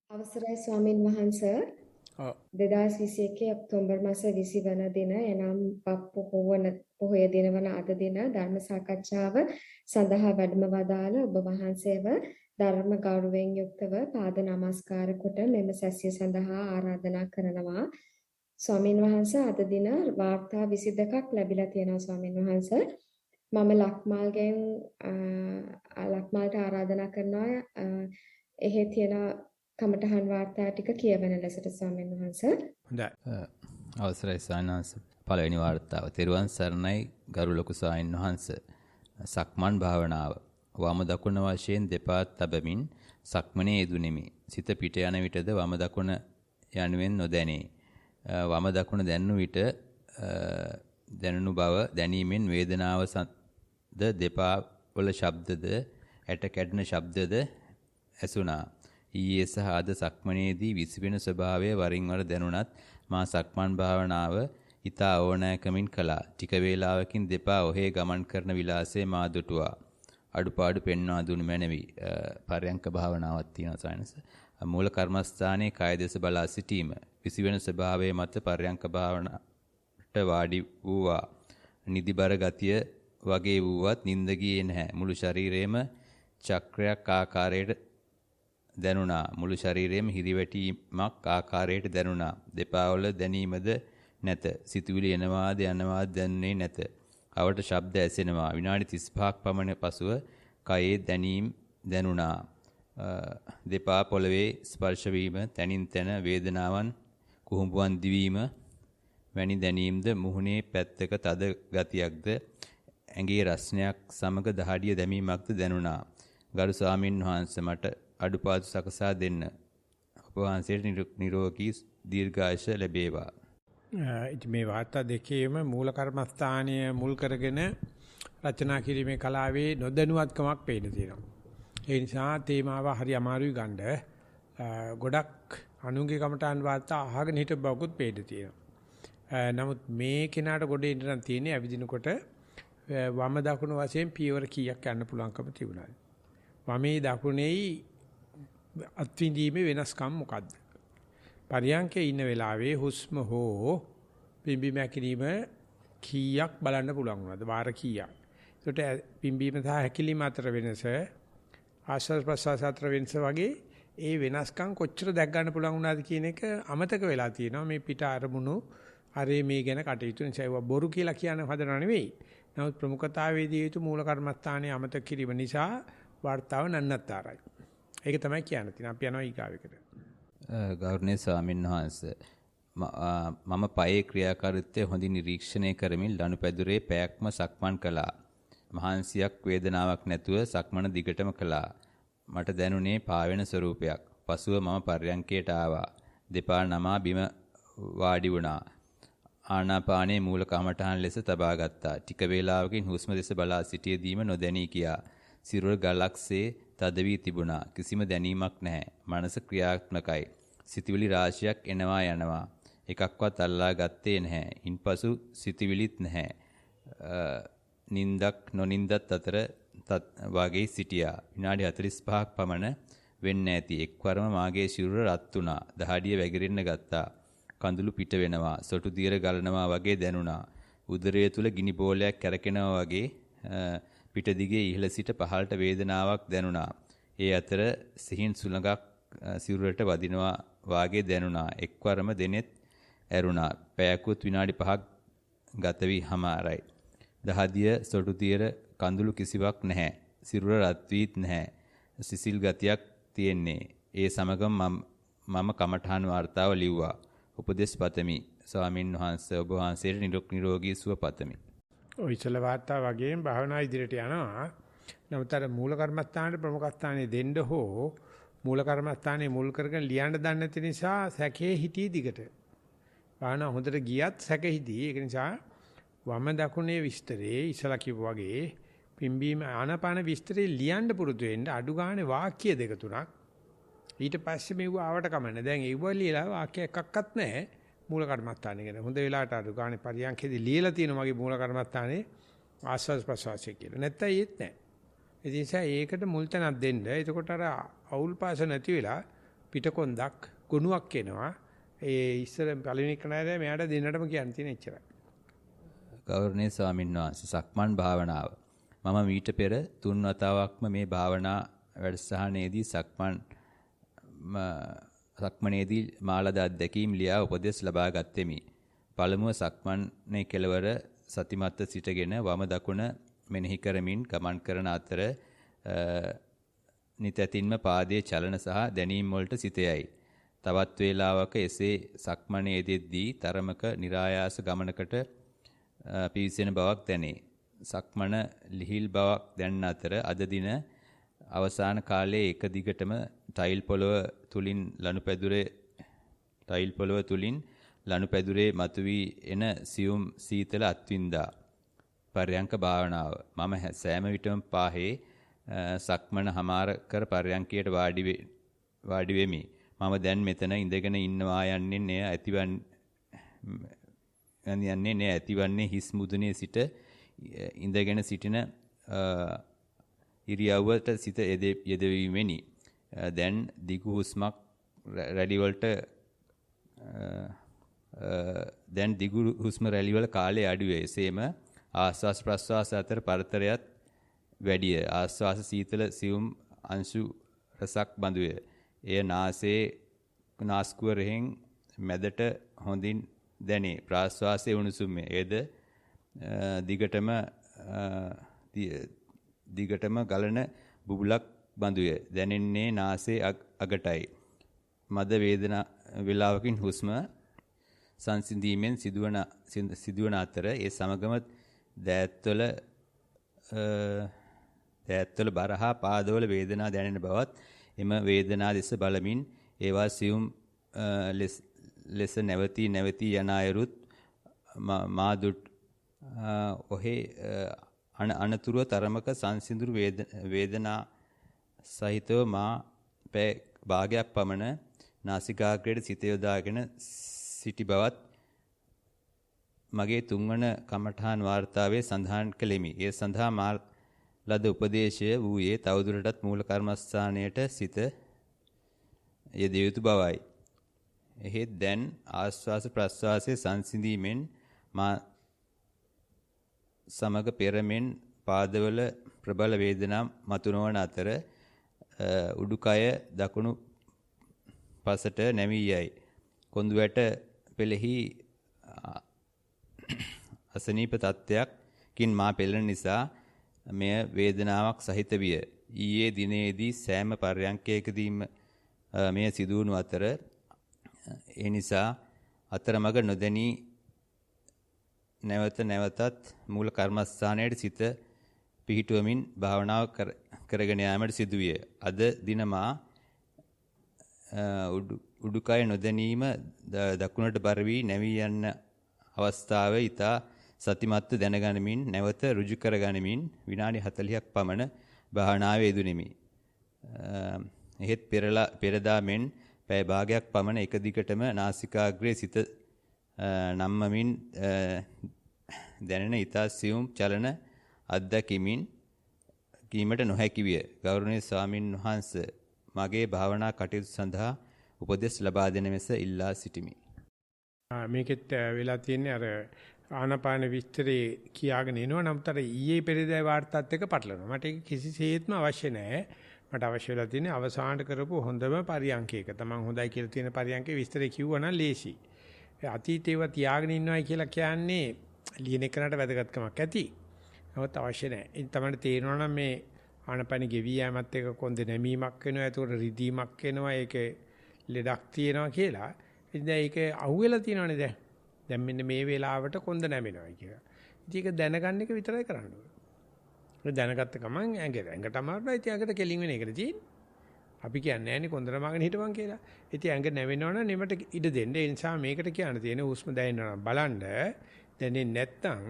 අවසරයි ස්වාමින් වහන්ස ඔව්. 2021 ඔක්තෝබර් මාස 20 වන දින එනම් පප්පු පොහොය දින වන අද දින ධර්ම සාකච්ඡාව සඳහා වැඩම වදාළ ඔබ වහන්සේව ධර්ම ගෞරවයෙන් යුක්තව පාද නමස්කාර කොට මෙම සැසිය සඳහා ආරාධනා කරනවා. ස්වාමින් වහන්සේ අද දින වාර්තා 22ක් ලැබිලා තියෙනවා ස්වාමින් වහන්සේ. මම ලක්මාල්ට ආරාධනා කරනවා එහි තියෙන කමඨහන් වාර්තා ටික කියවන ලෙසට ස්වාමීන් වහන්සේ. හොඳයි. අවසරයි සායනහංස. පළවෙනි වාර්තාව. තෙරුවන් සරණයි ගරු ලොකු සායන් වහන්ස. සක්මන් භාවනාව. වම දකුණ වශයෙන් දෙපා තබමින් සක්මනේ යෙදුණෙමි. සිත පිට යන විටද වම දකුණ යනුවෙන් නොදැනේ. වම දකුණ දැන්නු විට දැනුණු බව දැනීමෙන් වේදනාව දෙපා වල ශබ්දද ඇට කැඩෙන ශබ්දද ඇසුණා. ඊයේ සහ අද සක්මනේදී විසිවෙන ස්වභාවය වරින් වර දැනුණත් මා සක්මන් භාවනාව ඊතා ඕනෑකමින් කළා. ටික වේලාවකින් දෙපා ඔහේ ගමන් කරන විලාසය මා දුටුවා. අඩුපාඩු පෙන්වා දුන් මැනවි. පරයන්ක භාවනාවක් තියෙනවා සයන්ස්. මූල කර්මස්ථානයේ කය දෙස බලා සිටීම. විසිවෙන ස්වභාවයේ මත පරයන්ක භාවනාවට වාඩි වූවා. නිදිබර ගතිය වගේ වුවත් නිින්ද ගියේ නැහැ. මුළු ශරීරයේම චක්‍රයක් ආකාරයට දැනුණා. මුළු ශරීරයේම හිරිවැටීමක් ආකාරයට දැනුණා. දෙපා වල දැනීමද නැත. සිතුවිලි එනවාද යනවාද දැනුනේ නැත. අවට ශබ්ද ඇසෙනවා. විනාඩි 35ක් පමණ පසුව කයේ දැනීම දැනුණා. දෙපා පොළවේ ස්පර්ශ වීම, තනින් තන වේදනාවන් කුහුඹුවන් දිවීම වැනි දැනීම්ද මුහුණේ පැත්තක තද ගතියක්ද ඇඟේ රස්නයක් සමග දහඩිය දැමීමක්ද දැනුණා. ගරු ස්වාමින් වහන්සේ මට අඩුපාඩු සකසා දෙන්න. ඔබ වහන්සේට නිරෝගී දීර්ඝායුෂ ලැබේවා. මේ වාර්තා දෙකේම මූල කර්මස්ථානීය මුල් කරගෙන රචනා කිරීමේ කලාවේ නොදැනුවත්කමක් පේන තියෙනවා. ඒ නිසා තේමාව හරි අමාරුයි ගන්න. ගොඩක් අනුන්ගේ කමටහන් වාර්තා අහගෙන හිට බවකුත් පේන තියෙනවා. නමුත් මේ කෙනාට ගොඩේ ඉඳන් තියෙන්නේ ඇවිදිනකොට වම දකුණු වශයෙන් පියවර කීයක් යන්න පුළුවන්කම තිබුණා. වමේ දකුණේයි අත්විඳීමේ වෙනස්කම් මොකද්ද? පරියංකේ ඉන්න වෙලාවේ හුස්ම හෝ පිම්බීම හැකිලිම කීයක් බලන්න පුළුවන් වුණාද? වාර කීයක්? ඒකට පිම්බීම සහ හැකිලිම අතර වෙනස, ආශ්වාස ප්‍රශ්වාස අතර වෙනස වගේ ඒ වෙනස්කම් කොච්චර දැක් ගන්න පුළුවන් වුණාද කියන එක අමතක වෙලා තියෙනවා. මේ පිට අරමුණු අරේ මේ ගැන කටයුතු නිසා ඒවා බොරු කියලා කියන හදනව නෙවෙයි. නමුත් ප්‍රමුඛතාවයේදී යුතු මූල කර්මස්ථානයේ අමතක කිරීම නිසා වார்த்தාව නන්නත්තරයි. ඒක තමයි කියන්න තියෙන්නේ. අපි යනවා ඊගාවෙකට. ගෞරවනීය ස්වාමීන් වහන්සේ මම පයේ ක්‍රියාකාරීත්වය හොඳින් නිරීක්ෂණය කරමින් ලනුපැදුරේ පැයක්ම සක්මන් කළා. මහන්සියක් වේදනාවක් නැතුව සක්මන දිගටම කළා. මට දැනුනේ පාවෙන ස්වරූපයක්. පසුව මම පර්යංකයට ආවා. දෙපා නමා බිම වාඩි වුණා. ආනාපානයේ මූල කමඨහන් ලෙස තබා ගත්තා. ටික වේලාවකින් හුස්ම දෙස බලා සිටියදීම නොදැනී කියා. සිරුර ගලක්සේ තද වී තිබුණා. කිසිම දැනීමක් නැහැ. මනස ක්‍රියාත්මකයි. සිතුවිලි රාශියක් එනවා යනවා. එකක්වත් අල්ලා ගත්තේ නැහැ. ඉන්පසු සිතුවිලිත් නැහැ. නින්දක් නොනින්දත් අතර වාගේ සිටියා. විනාඩි 45ක් පමණ වෙන්න ඇති. එක්වරම මාගේ සිරුර රත් වුණා. දහඩිය වැగిරෙන්න ගත්තා. කඳුළු පිට වෙනවා. සොටු දියර ගලනවා වගේ දැනුණා. උදරය තුල ගිනි බෝලයක් කැරකෙනවා වගේ පිටදිගේ ඉහළ සිට පහළට වේදනාවක් දැනුණා. ඒ අතර සිහින් සුළඟක් සිරුරට වදිනවා වාගේ දැනුණා. එක්වරම දෙනෙත් ඇරුණා. පැයකුත් විනාඩි 5ක් ගත වී හමාරයි. දහදිය සොටු තියර කඳුළු කිසිවක් නැහැ. සිරුර රත් වීත් නැහැ. සිසිල් ගතියක් තියෙන්නේ. ඒ සමගම මම කමඨාන් වார்த்தාව ලිව්වා. උපදේශ පතමි. ස්වාමින් වහන්සේ ඔබ වහන්සේට නිරෝගී සුව පතමි. ඔය ඉතල වාර්තා වගේම භාවනා ඉදිරියට යනවා. නමුත් අර මූල කර්මස්ථානයේ ප්‍රමුඛ ස්ථානයේ දෙන්න හෝ මූල කර්මස්ථානයේ මුල් කරගෙන ලියන්න දන්නේ නැති නිසා සැකේ හිටී දිගට. භාවනා හොඳට ගියත් සැක හිටී. ඒක නිසා වම දකුණේ විස්තරේ ඉසලා කිව්වා වගේ පිම්බීම ආනාපාන විස්තරේ ලියන්න පුරුදු වෙන්න අඩු ගානේ වාක්‍ය දෙක තුනක්. ඊට පස්සේ මෙව ආවට කමන්නේ. දැන් ඒව ලියලා වාක්‍ය එකක්වත් නැහැ. මූල කර්මස්ථානේ ගැන හොඳ වෙලාවට අඩු ගානේ පරියන්කේදී ලියලා තියෙනවා මගේ මූල කර්මස්ථානේ ආස්වාද ප්‍රසවාසය කියලා. නැත්තම් ඒත් නැහැ. ඒ නිසා ඒකට මුල් තැනක් දෙන්න. එතකොට අර අවුල් පාස නැති වෙලා පිටකොන්දක් ගුණයක් එනවා. ඒ ඉස්සර පළවෙනි කණාරේ මෙයාට දෙන්නටම කියන්න තියෙන එච්චරයි. ගෞරවනීය ස්වාමීන් වහන්සේ සක්මන් භාවනාව. මම මීට පෙර 3 වතාවක්ම මේ භාවනා වැඩසටහනේදී සක්මනේදී මාලද අධ්‍යක්ීම් ලියා උපදෙස් ලබා ගත්තෙමි. පළමුව සක්මනේ කෙළවර සතිමත්ව සිටගෙන වම දකුණ මෙනෙහි කරමින් ගමන් කරන අතර නිතැතින්ම පාදයේ චලන සහ දැනීම් වලට සිත යයි. තවත් වේලාවක එසේ සක්මනේදී තරමක નિરાයාස ගමනකට පිවිසෙන බවක් දැනේ. සක්මන ලිහිල් බවක් දැනන අතර අද දින අවසාන කාලයේ එක දිගටම ටයිල් පොළව තුලින් ලනුපැදුරේ මතුවී එන සියුම් සීතල අත්විඳා. පර්යංක භාවනාව. මම සෑම විටම පාහේ සක්මන හමාර කර පර්යංකයට වාඩි වෙමි. මම දැන් මෙතන ඉඳගෙන ඉන්නවා යන්නේ ඇතිවන්නේ හිස් මුදුනේ සිට ඉඳගෙන සිටින ඉරියව්වට සිත යෙදවීමෙනි. දැන් දිගු හුස්මක් රැලිවල කාලය අඩු වේ. එසේම ආස්වාස් ප්‍රස්වාස අතර පරතරයත් වැඩිය. ආස්වාස සීතල සියුම් අංශු රසක් බඳුය. එය නාස්කුවරෙන් මැදට හොඳින් දැනේ. ප්‍රාශ්වාසයේ උණුසුමේ. එයද දිගටම ගලන බුබුලක් බඳුය. දැනෙන්නේ නාසයේ අගටයි. මද වේදනා වේලාවකින් හුස්ම සංසිඳීමෙන් සිදුවන අතර ඒ සමගම දෑත්වල බරහා පාදවල වේදනා දැනෙන බවත් එම වේදනා දෙස බලමින් ඒවා සියුම් ලෙස නැවතී යන අයුරුත් මාදුට් ඔහේ අනතුරුව තරමක සංසිඳුරු වේදනා සහිතව මා භාගයක් පමණ නාසිකාග්‍රයට සිත යොදාගෙන සිටි බවත් මගේ තුන්වන කමඨාන් වාර්තාවේ සඳහන් කළෙමි. ඒ සඳහා මා ලද උපදේශය වූයේ තවදුරටත් මූල කර්මස්ථානයට සිත යෙදිය යුතු බවයි. එහෙත් දැන් ආස්වාස ප්‍රස්වාසයේ සංසිඳීමෙන් මා සමග පෙරමෙන් පාදවල ප්‍රබල වේදනා මතුනවන අතර උඩුකය දකුණු පසට නැමී යයි. කොඳුවැට පෙළෙහි අසනීප තත්ත්වයක්කින් මා පෙළෙන නිසා මෙය වේදනාවක් සහිත විය. ඊයේ දිනේදී සෑම පර්යංකයකදීම මෙය සිදුවුණු අතර ඒ නිසා අතරමඟ නොදැනී නැවතත් මූල කර්මස්ථානයේ සිත පිහිටුවමින් භාවනාව කරගෙන යාමට සිදුවිය. අද දින මා උඩුකය නොදැනීම දකුණට බර වී නැවී යන අවස්ථාවේ ඊතා සතිමත්ව දැනගනිමින් නැවත ඍජු කරගනිමින් විනාඩි 40ක් පමණ භාවනාවේ යෙදුණෙමි. එහෙත් පෙරදා මෙන් පැය භාගයක් පමණ එක දිගටම නාසිකාග්‍රේ සිත නම්මමින් දැනෙන ඊතා සියුම් චලන අත්දැකීමෙන් කීමට නොහැකි විය. ගෞරවනීය ස්වාමින් වහන්සේ මගේ භාවනා කටයුතු සඳහා උපදෙස් ලබා දෙන මෙස ඉල්ලා සිටිමි. මේකෙත් වෙලා තියෙන්නේ අර ආනාපාන විස්තරේ කියාගෙන එනවා. නමුත් අර ඊයේ පෙරේදා වාර්තාත් එක්ක පටලනවා. මට ඒක කිසිසේත්ම අවශ්‍ය නැහැ. මට අවශ්‍ය වෙලා තියෙන්නේ අවසානට කරපු හොඳම පරියන්කයක. තමන් හොඳයි කියලා තියෙන පරියන්කේ විස්තරේ කිව්වනම් ලේසි. අතීතේව තියාගෙන ඉන්නවයි කියලා කියන්නේ ලියන එකනට වැදගත්කමක් ඇති. නමුත් අවශ්‍ය නැහැ. ඉතින් තමයි තේරෙනවා නම් මේ ආනපන ගෙවි යෑමත් එක්ක කොන්ද නැමීමක් වෙනවා. ඒතකොට රිදීමක් වෙනවා. ඒකේ ලෙඩක් තියෙනවා කියලා. ඉතින් දැන් ඒක අහුවෙලා තියෙනවනේ දැන්. දැන් මෙන්න මේ වෙලාවට කොන්ද නැමෙනවා කියලා. ඉතින් ඒක දැනගන්න එක විතරයි කරන්න ඕනේ. ඒක දැනගත්ත ගමන් ඇඟට අමාරුයි. ඉතින් ඇඟට කෙලින් වෙන එකද තියෙන්නේ. අපි කියන්නේ නැහැනේ කොන්ද නමගෙන හිටපන් කියලා. ඉතින් ඇඟ නැවෙනවනම් නෙමෙට ඉඩ දෙන්න. ඒ නිසා මේකට කියන්න තියෙන හුස්ම දැනෙනවා බලන්න. දැනෙන්නේ නැත්තම්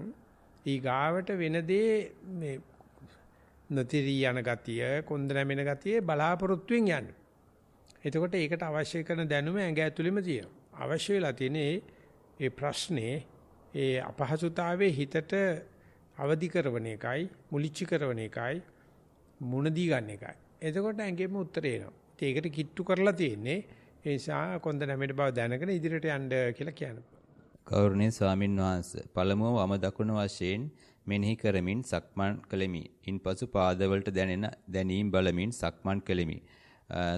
ඊගාවට වෙන දේ මේ නොතිරී යන ගතිය, කොන්ද නැමෙන ගතිය බලාපොරොත්තුෙන් යන්න. එතකොට ඒකට අවශ්‍ය කරන දැනුම ඇඟ ඇතුළෙම තියෙනවා. අවශ්‍ය වෙලා තියෙන්නේ ඒ ප්‍රශ්නේ ඒ අපහසුතාවයේ හිතට අවදි කරන එකයි, මුලිච්ච කරන එකයි, මුණ දී ගන්න එකයි. එතකොට ඇඟෙම උත්තරේ එනවා. ඒකට කිට්ටු කරලා තියෙන්නේ. ඒ නිසා කොන්ද නැමෙට බව දැනගෙන ඉදිරියට යන්න කියලා කියනවා. ගෞරවනීය ස්වාමින් වහන්සේ පළමුව වම දකුණ වශයෙන් මෙනෙහි කරමින් සක්මන් කළෙමි. ඉන්පසු පාදවලට දැනෙන දැනීම් බලමින් සක්මන් කළෙමි.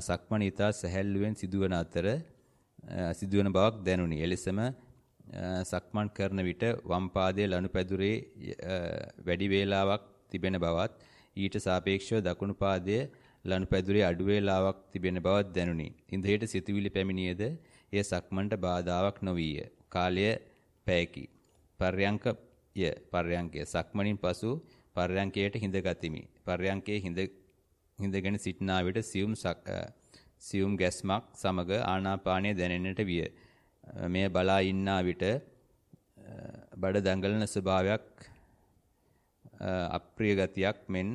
සක්මන් ඊතා සැහැල්ලුවෙන් සිදුවන බවක් දැනුනි. එලෙසම සක්මන් කරන විට වම් පාදයේ ලනුපැදුරේ වැඩි වේලාවක් තිබෙන බවත් ඊට සාපේක්ෂව දකුණු පාදයේ ලනුපැදුරේ අඩු වේලාවක් තිබෙන බවක් දැනුනි. ඉන්ද්‍රියට සිතුවිලි පැමිණියේද එය සක්මන්ට බාධාවක් නොවිය. කාලය පැයකි. පර්යංකය සක්මනින් පසු පර්යංකයට හිඳගතිමි. පර්යංකයේ හිඳගෙන සිටනා විට සියුම් ගැස්මක් සමග ආනාපානය දැනෙන්නට විය. මෙය බලා ඉන්නා විට බඩ දඟලන ස්වභාවයක් අප්‍රිය ගතියක් මෙන්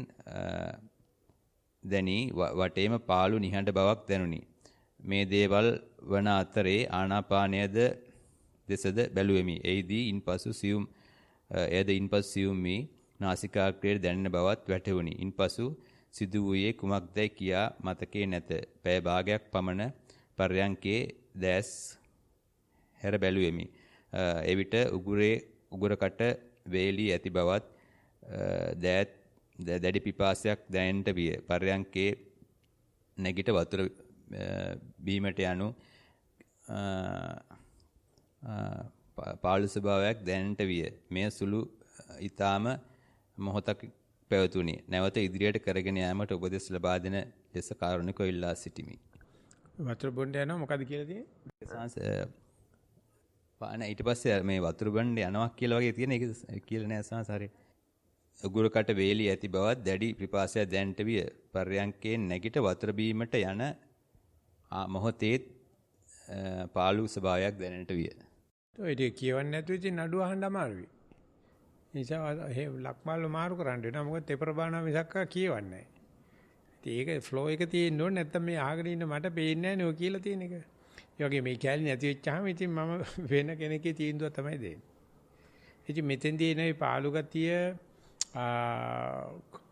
දැනි වටේම පාළු නිහඬ බවක් දැනුනි. මේ දේවල් වන අතරේ ආනාපානයද දෙසද බැලුවෙමි. එෙහිදී ඉන්පසු සියුම් වී නාසිකාග්‍රයේ දැනෙන බවත් වැටහුණි. ඉන්පසු සිදු වූයේ කුමක්දයි කියා මතකේ නැත. පැය භාගයක් පමණ පර්යංකේ දැස් හැර බැලුවෙමි. එවිට උගුරකට වේලී ඇති බවත් දැඩි පිපාසයක් දැනෙන්නට විය. පර්යංකේ නැගිට වතුර බීමට යනු පාළු ස්වභාවයක් දැනෙන්නට විය. මෙය සුළු ඊටාම මොහොතක් පැවතුණි. නැවත ඉදිරියට කරගෙන යාමට උපදෙස් ලබා දෙන ලෙස කාරුණිකව ඉල්ලා සිටිමි. වතුර බොන්න යනවා මොකද කියලා තියෙන්නේ? පාන ඊට පස්සේ මේ වතුර බොන්න යනවා කියලා වගේ තියෙන එක කියලා නෑ සාස හරිය. උගුරකට වේලී ඇති බවත් දැඩි පිපාසයක් දැනෙන්නට විය. පර්යංකයෙන් නැගිට වතුර බීමට යන මොහොතේ පාළු ස්වභාවයක් දැනෙන්නට විය. ඒක කියවන්නේ නැතුව ඉතින් නඩුව අහන්න අමාරුයි. ඒ නිසා ලක්මාල්ල මාරු කරන්න වෙනවා. මොකද තෙපර බානවා මිසක් කියවන්නේ නැහැ. ඉතින් ඒක ෆ්ලෝ එක තියෙන්න ඕනේ නැත්නම් මේ අහගෙන ඉන්න මට පේන්නේ නැහැ නේ ඔය කියලා තියෙන එක. ඒ වගේ මේ කැලේ නැති වෙච්චාම ඉතින් මම වෙන කෙනෙක්ගේ තීන්දුව තමයි දෙන්නේ. ඉතින් මෙතෙන්දී එන මේ පාළු ගතිය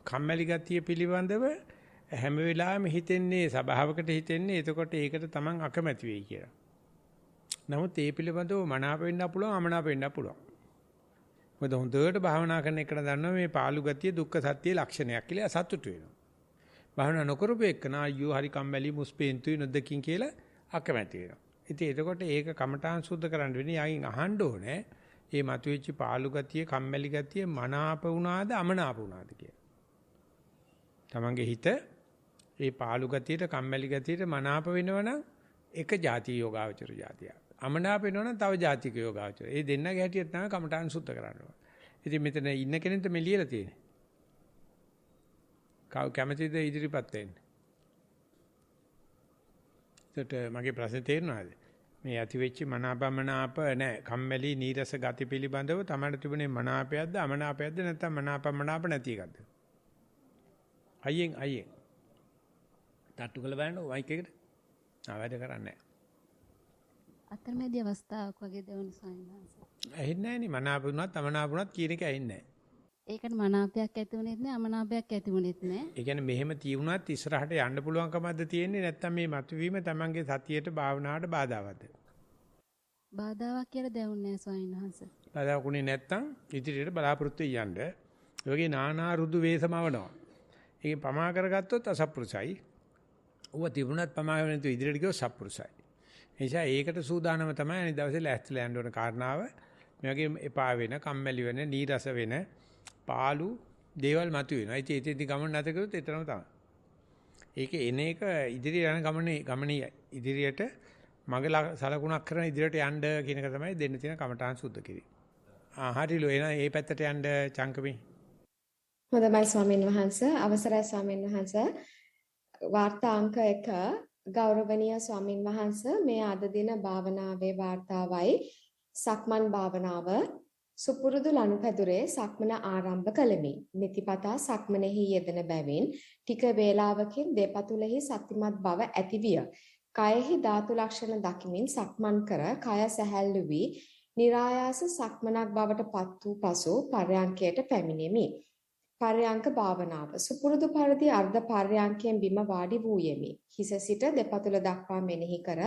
කම්මැලි ගතිය පිළිබඳව හැම වෙලාවෙම හිතෙන්නේ සබාවකට හිතෙන්නේ එතකොට ඒකට Taman අකමැති වෙයි කියලා. නමුත් ඒ පිළිබඳව මනාප වෙන්න පුළුවන් අමනාප වෙන්න පුළුවන්. මොකද හොඳට භාවනා කරන එකට දන්නවා මේ පාළු ගතිය දුක්ඛ සත්‍ය ලක්ෂණයක් කියලා සතුටු වෙනවා. භාවනා නොකරපු එක්කන අයියෝ හරි කම්මැලි මුස්පේන්තුයි නොදකින් කියලා අකමැති වෙනවා. ඉතින් එතකොට ඒක කමඨාන් සුද්ධ කරන්න වෙන්නේ යකින් අහන්න ඕනේ. මේ මතුවෙච්ච පාළු ගතිය කම්මැලි ගතිය මනාප වුණාද අමනාප වුණාද කියලා. තමන්ගේ හිත මේ පාළු ගතියට කම්මැලි ගතියට මනාප වෙනවනම් එක ಜಾති යෝගාවචර ಜಾතියක්. අමනාප වෙනවනම් තව ಜಾතික යෝගාවචර. මේ දෙන්නගේ හැටියට තමයි කමඨාන් සුද්ධ කරන්න ඕනේ. ඉතින් මෙතන ඉන්න කෙනෙක්ට මේ ලියලා තියෙන්නේ. කැමැතිද ඉදිරිපත් වෙන්න? ඒකට මගේ ප්‍රශ්නේ තේරුණාද? මේ ඇති වෙච්ච මනාපමනාප නැහැ. කම්මැලි නීරස ගති පිළිබඳව තමයි තිබුණේ මනාපයක්ද අමනාපයක්ද නැත්නම් මනාපමනාප නැති එකක්ද? අයියෙන් තට්ටු කරලා බලන්න මයික් එකට. වැඩ කරන්නේ නැහැ. අතරමැදි අවස්ථාවක් වගේ දෙවන සායනස. ඇහෙන්නේ නැහැ නේ මනාප වුණත් අමනාප වුණත් කියන එක ඇහෙන්නේ නැහැ. ඒකට මනාපයක් ඇති වුණෙත් නැහැ අමනාපයක් ඇති වුණෙත් නැහැ. ඒ කියන්නේ මෙහෙම තියුණත් ඉස්සරහට යන්න පුළුවන්කමක්ද තියෙන්නේ නැත්නම් මේ මතුවීම තමන්ගේ සතියට භාවනාවට බාධාවත්ද? බාධාවක් කියලා දැනුන්නේ නැහැ සායනස. බාධාකුනේ නැත්නම් ඉදිරියට බලාපොරොත්තු යන්න. ඒ වගේ නානා රුදු වේසමවනවා. ඒකේ පමා කරගත්තොත් අසප්පුරුසයි. ඌව තිබුණත් පමා වෙන තු ඉදිරියට ගියොත් සප්පුරුසයි. ඒ නිසා ඒකට සූදානම තමයි අනිත් දවසේ ලෑස්තිලා යන්න ඕන කාරණාව. මේ වගේ එපා වෙන, කම්මැලි වෙන, නීරස වෙන, පාළු දේවල් මතුවෙනවා. ඉතින් ගමන නැත කරුත් එතරම් තමයි. ඒකේ එන එක ඉදිරිය යන ගමනේ ඉදිරියට මග සලකුණක් කරන ඉදිරියට යන්න කියන එක තමයි දෙන්න තියෙන කමඨාන් සුද්ධ කිරීම. හරිලෝ එන මේ පැත්තට යන්න චංකමි. හොඳයි ස්වාමීන් වහන්සේ අවසරයි ස්වාමීන් වහන්සේ වාර්තා අංක 1 ගෞරවනීය ස්වාමීන් වහන්සේ මේ අද දින භාවනාවේ වාර්තාවයි සක්මන් භාවනාව සුපුරුදු ලනුපැදුරේ සක්මන ආරම්භ කළෙමි. නිතිපතා සක්මනේහි යෙදෙන බැවින් ටික වේලාවකින් දෙපතුලෙහි සතිමත් බව ඇතිවිය. කයෙහි ධාතු ලක්ෂණ දකිමින් සක්මන් කර කය සැහැල්ලු වී નિરાයාස සක්මනක් බවට පත් වූ පසු පර්යංකයට පැමිණෙමි. පර්යංක භාවනාව. සුපුරුදු පරිදි අර්ධ පර්යංකයෙන් බිම වාඩි වූ යෙමි. හිස සිට දෙපතුල දක්වා මෙනෙහි කර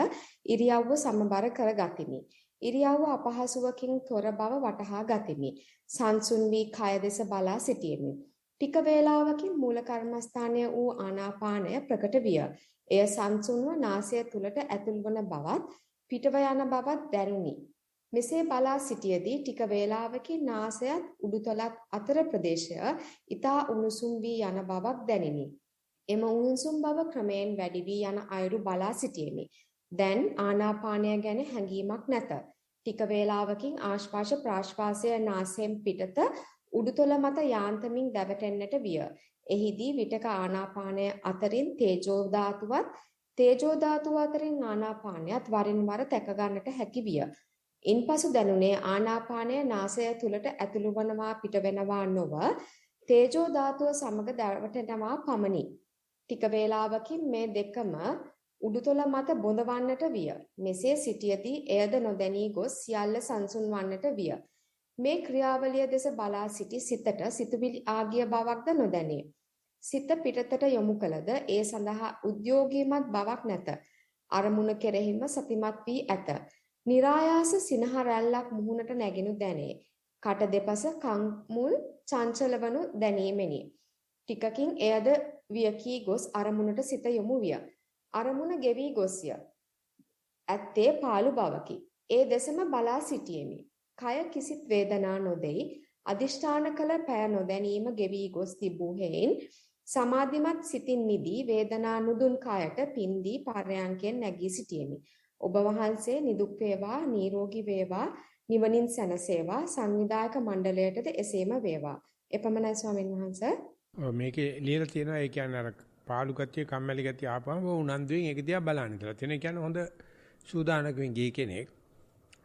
ඉරියව්ව සමබර කර ගතිමි. ඉරියව්ව අපහසුවකින් තොර බව වටහා ගතිමි. සංසුන් වී කය දෙස බලා සිටියෙමි. ටික වේලාවකින් මූල කර්මස්ථානය වූ ආනාපානය ප්‍රකට විය. එය සංසුන්ව නාසය තුලට ඇතුල් වන බවත් පිටව යන බවත් දැනුනි. මෙසේ බලා සිටියේදී ටික වේලාවකින් නාසයත් උඩුතලත් අතර ප්‍රදේශය ඊතා උණුසුම් වී යන බවක් දැනිනි. එම උණුසුම් බව ක්‍රමයෙන් වැඩි වී යන අයුරු බලා සිටියෙමි. දැන් ආනාපානය ගැන හැඟීමක් නැත. ටික වේලාවකින් ආශ්වාස ප්‍රාශ්වාසය නාසයෙන් පිටත උඩුතල මත යාන්තමින් දැවටෙන්නට විය. එහිදී විටක ආනාපානය අතරින් තේජෝ ධාතුව අතරින් ආනාපානයත් වරින් වර තැක ගන්නට හැකි විය. ඉන්පසු දැනුනේ ආනාපානය නාසය තුලට ඇතුළු වනවා පිටවෙනවා නොව තේජෝ ධාතුව සමග දැවටෙනවා පමණි. ටික වේලාවකින් මේ දෙකම උඩුතල මත බොඳවන්නට විය. මෙසේ සිටියදී එයද නොදැනී ගොස් සියල්ල සංසුන් වන්නට විය. මේ ක්‍රියාවලිය දෙස බලා සිටි සිතට සිතුවිලි ආගිය බවක්ද නොදැනේ. සිත පිටතට යොමු කළද ඒ සඳහා උද්‍යෝගීමත් බවක් නැත. අරමුණ කෙරෙහිම සතිමත් වී ඇත. නිරායාස සිනහ රැල්ලක් මුහුණට නැගිනු දැනේ. කට දෙපස කන් මුල් චංචලවනු දැනීමෙනි. ටිකකින් එයද වියකී ගොස් අරමුණට සිත යොමු විය. අරමුණ ගෙවි ගොස්ය. ඇත්තේ පාළු බවකි. ඒ දෙසම බලා සිටියෙමි. කය කිසිත් වේදනා නොදෙයි. අදිෂ්ඨාන කළ පය නොදැනීම ගෙවි ගොස් තිබූ හේයින් සමාධිමත් සිතින් මිදී වේදනා නුදුන් කයට පින්දී පර්යංකයෙන් නැගී සිටියෙමි. ඔබ වහන්සේ නිදුක් වේවා, නිරෝගී වේවා, නිවනින් සැනසේවා, සංවිධායක මණ්ඩලයටද එසේම වේවා. එපමණයි ස්වාමීන් වහන්සේ. මේකේ ලියලා තියෙනවා ඒ කියන්නේ අර පාළු ගතිය, කම්මැලි ගතිය ආපුවම උනන්දුවෙන් ඒක දිහා බලන්න ඉතලා. තියෙන කියන්නේ හොඳ සූදානකමින් ගිය කෙනෙක්.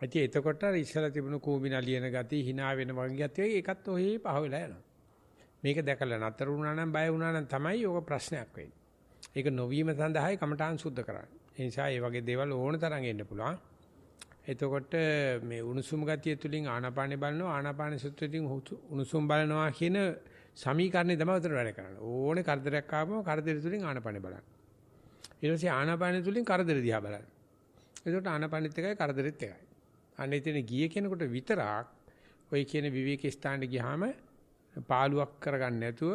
ඉතින් එතකොට අර ඉස්සලා තිබුණු කෝමිනා ලියන ගතිය, hina වෙන වගේ ගතිය ඒකත් ඔහේ පහ වෙලා යනවා. මේක දැකලා නතර වුණා නම්, බය වුණා නම් තමයි ඕක ප්‍රශ්නයක් වෙන්නේ. ඒක නොවීම සඳහායි කමඨාන් සුද්ධ කරන්නේ. ඒ නිසා මේ වගේ දේවල් ඕන තරම් එන්න පුළුවන්. එතකොට මේ උණුසුම් ගතිය තුලින් ආනාපානෙ බලනවා, ආනාපාන සුත්‍රයෙන් උණුසුම් බලනවා කියන සමීකරණය තමයි උතර වැඩ කරන්නේ. ඕනේ කරදරයක් ආවම කරදර තුලින් ආනාපානෙ බලන්න. ඊට පස්සේ ආනාපානෙ තුලින් කරදර දිහා බලන්න. එතකොට ආනාපානෙත් එකයි කරදරෙත් එකයි. අන්න එතන ගියේ කෙනෙකුට විතරක් ඔය කියන විවේක ස්ථානට ගියාම පාළුවක් කරගන්න නැතුව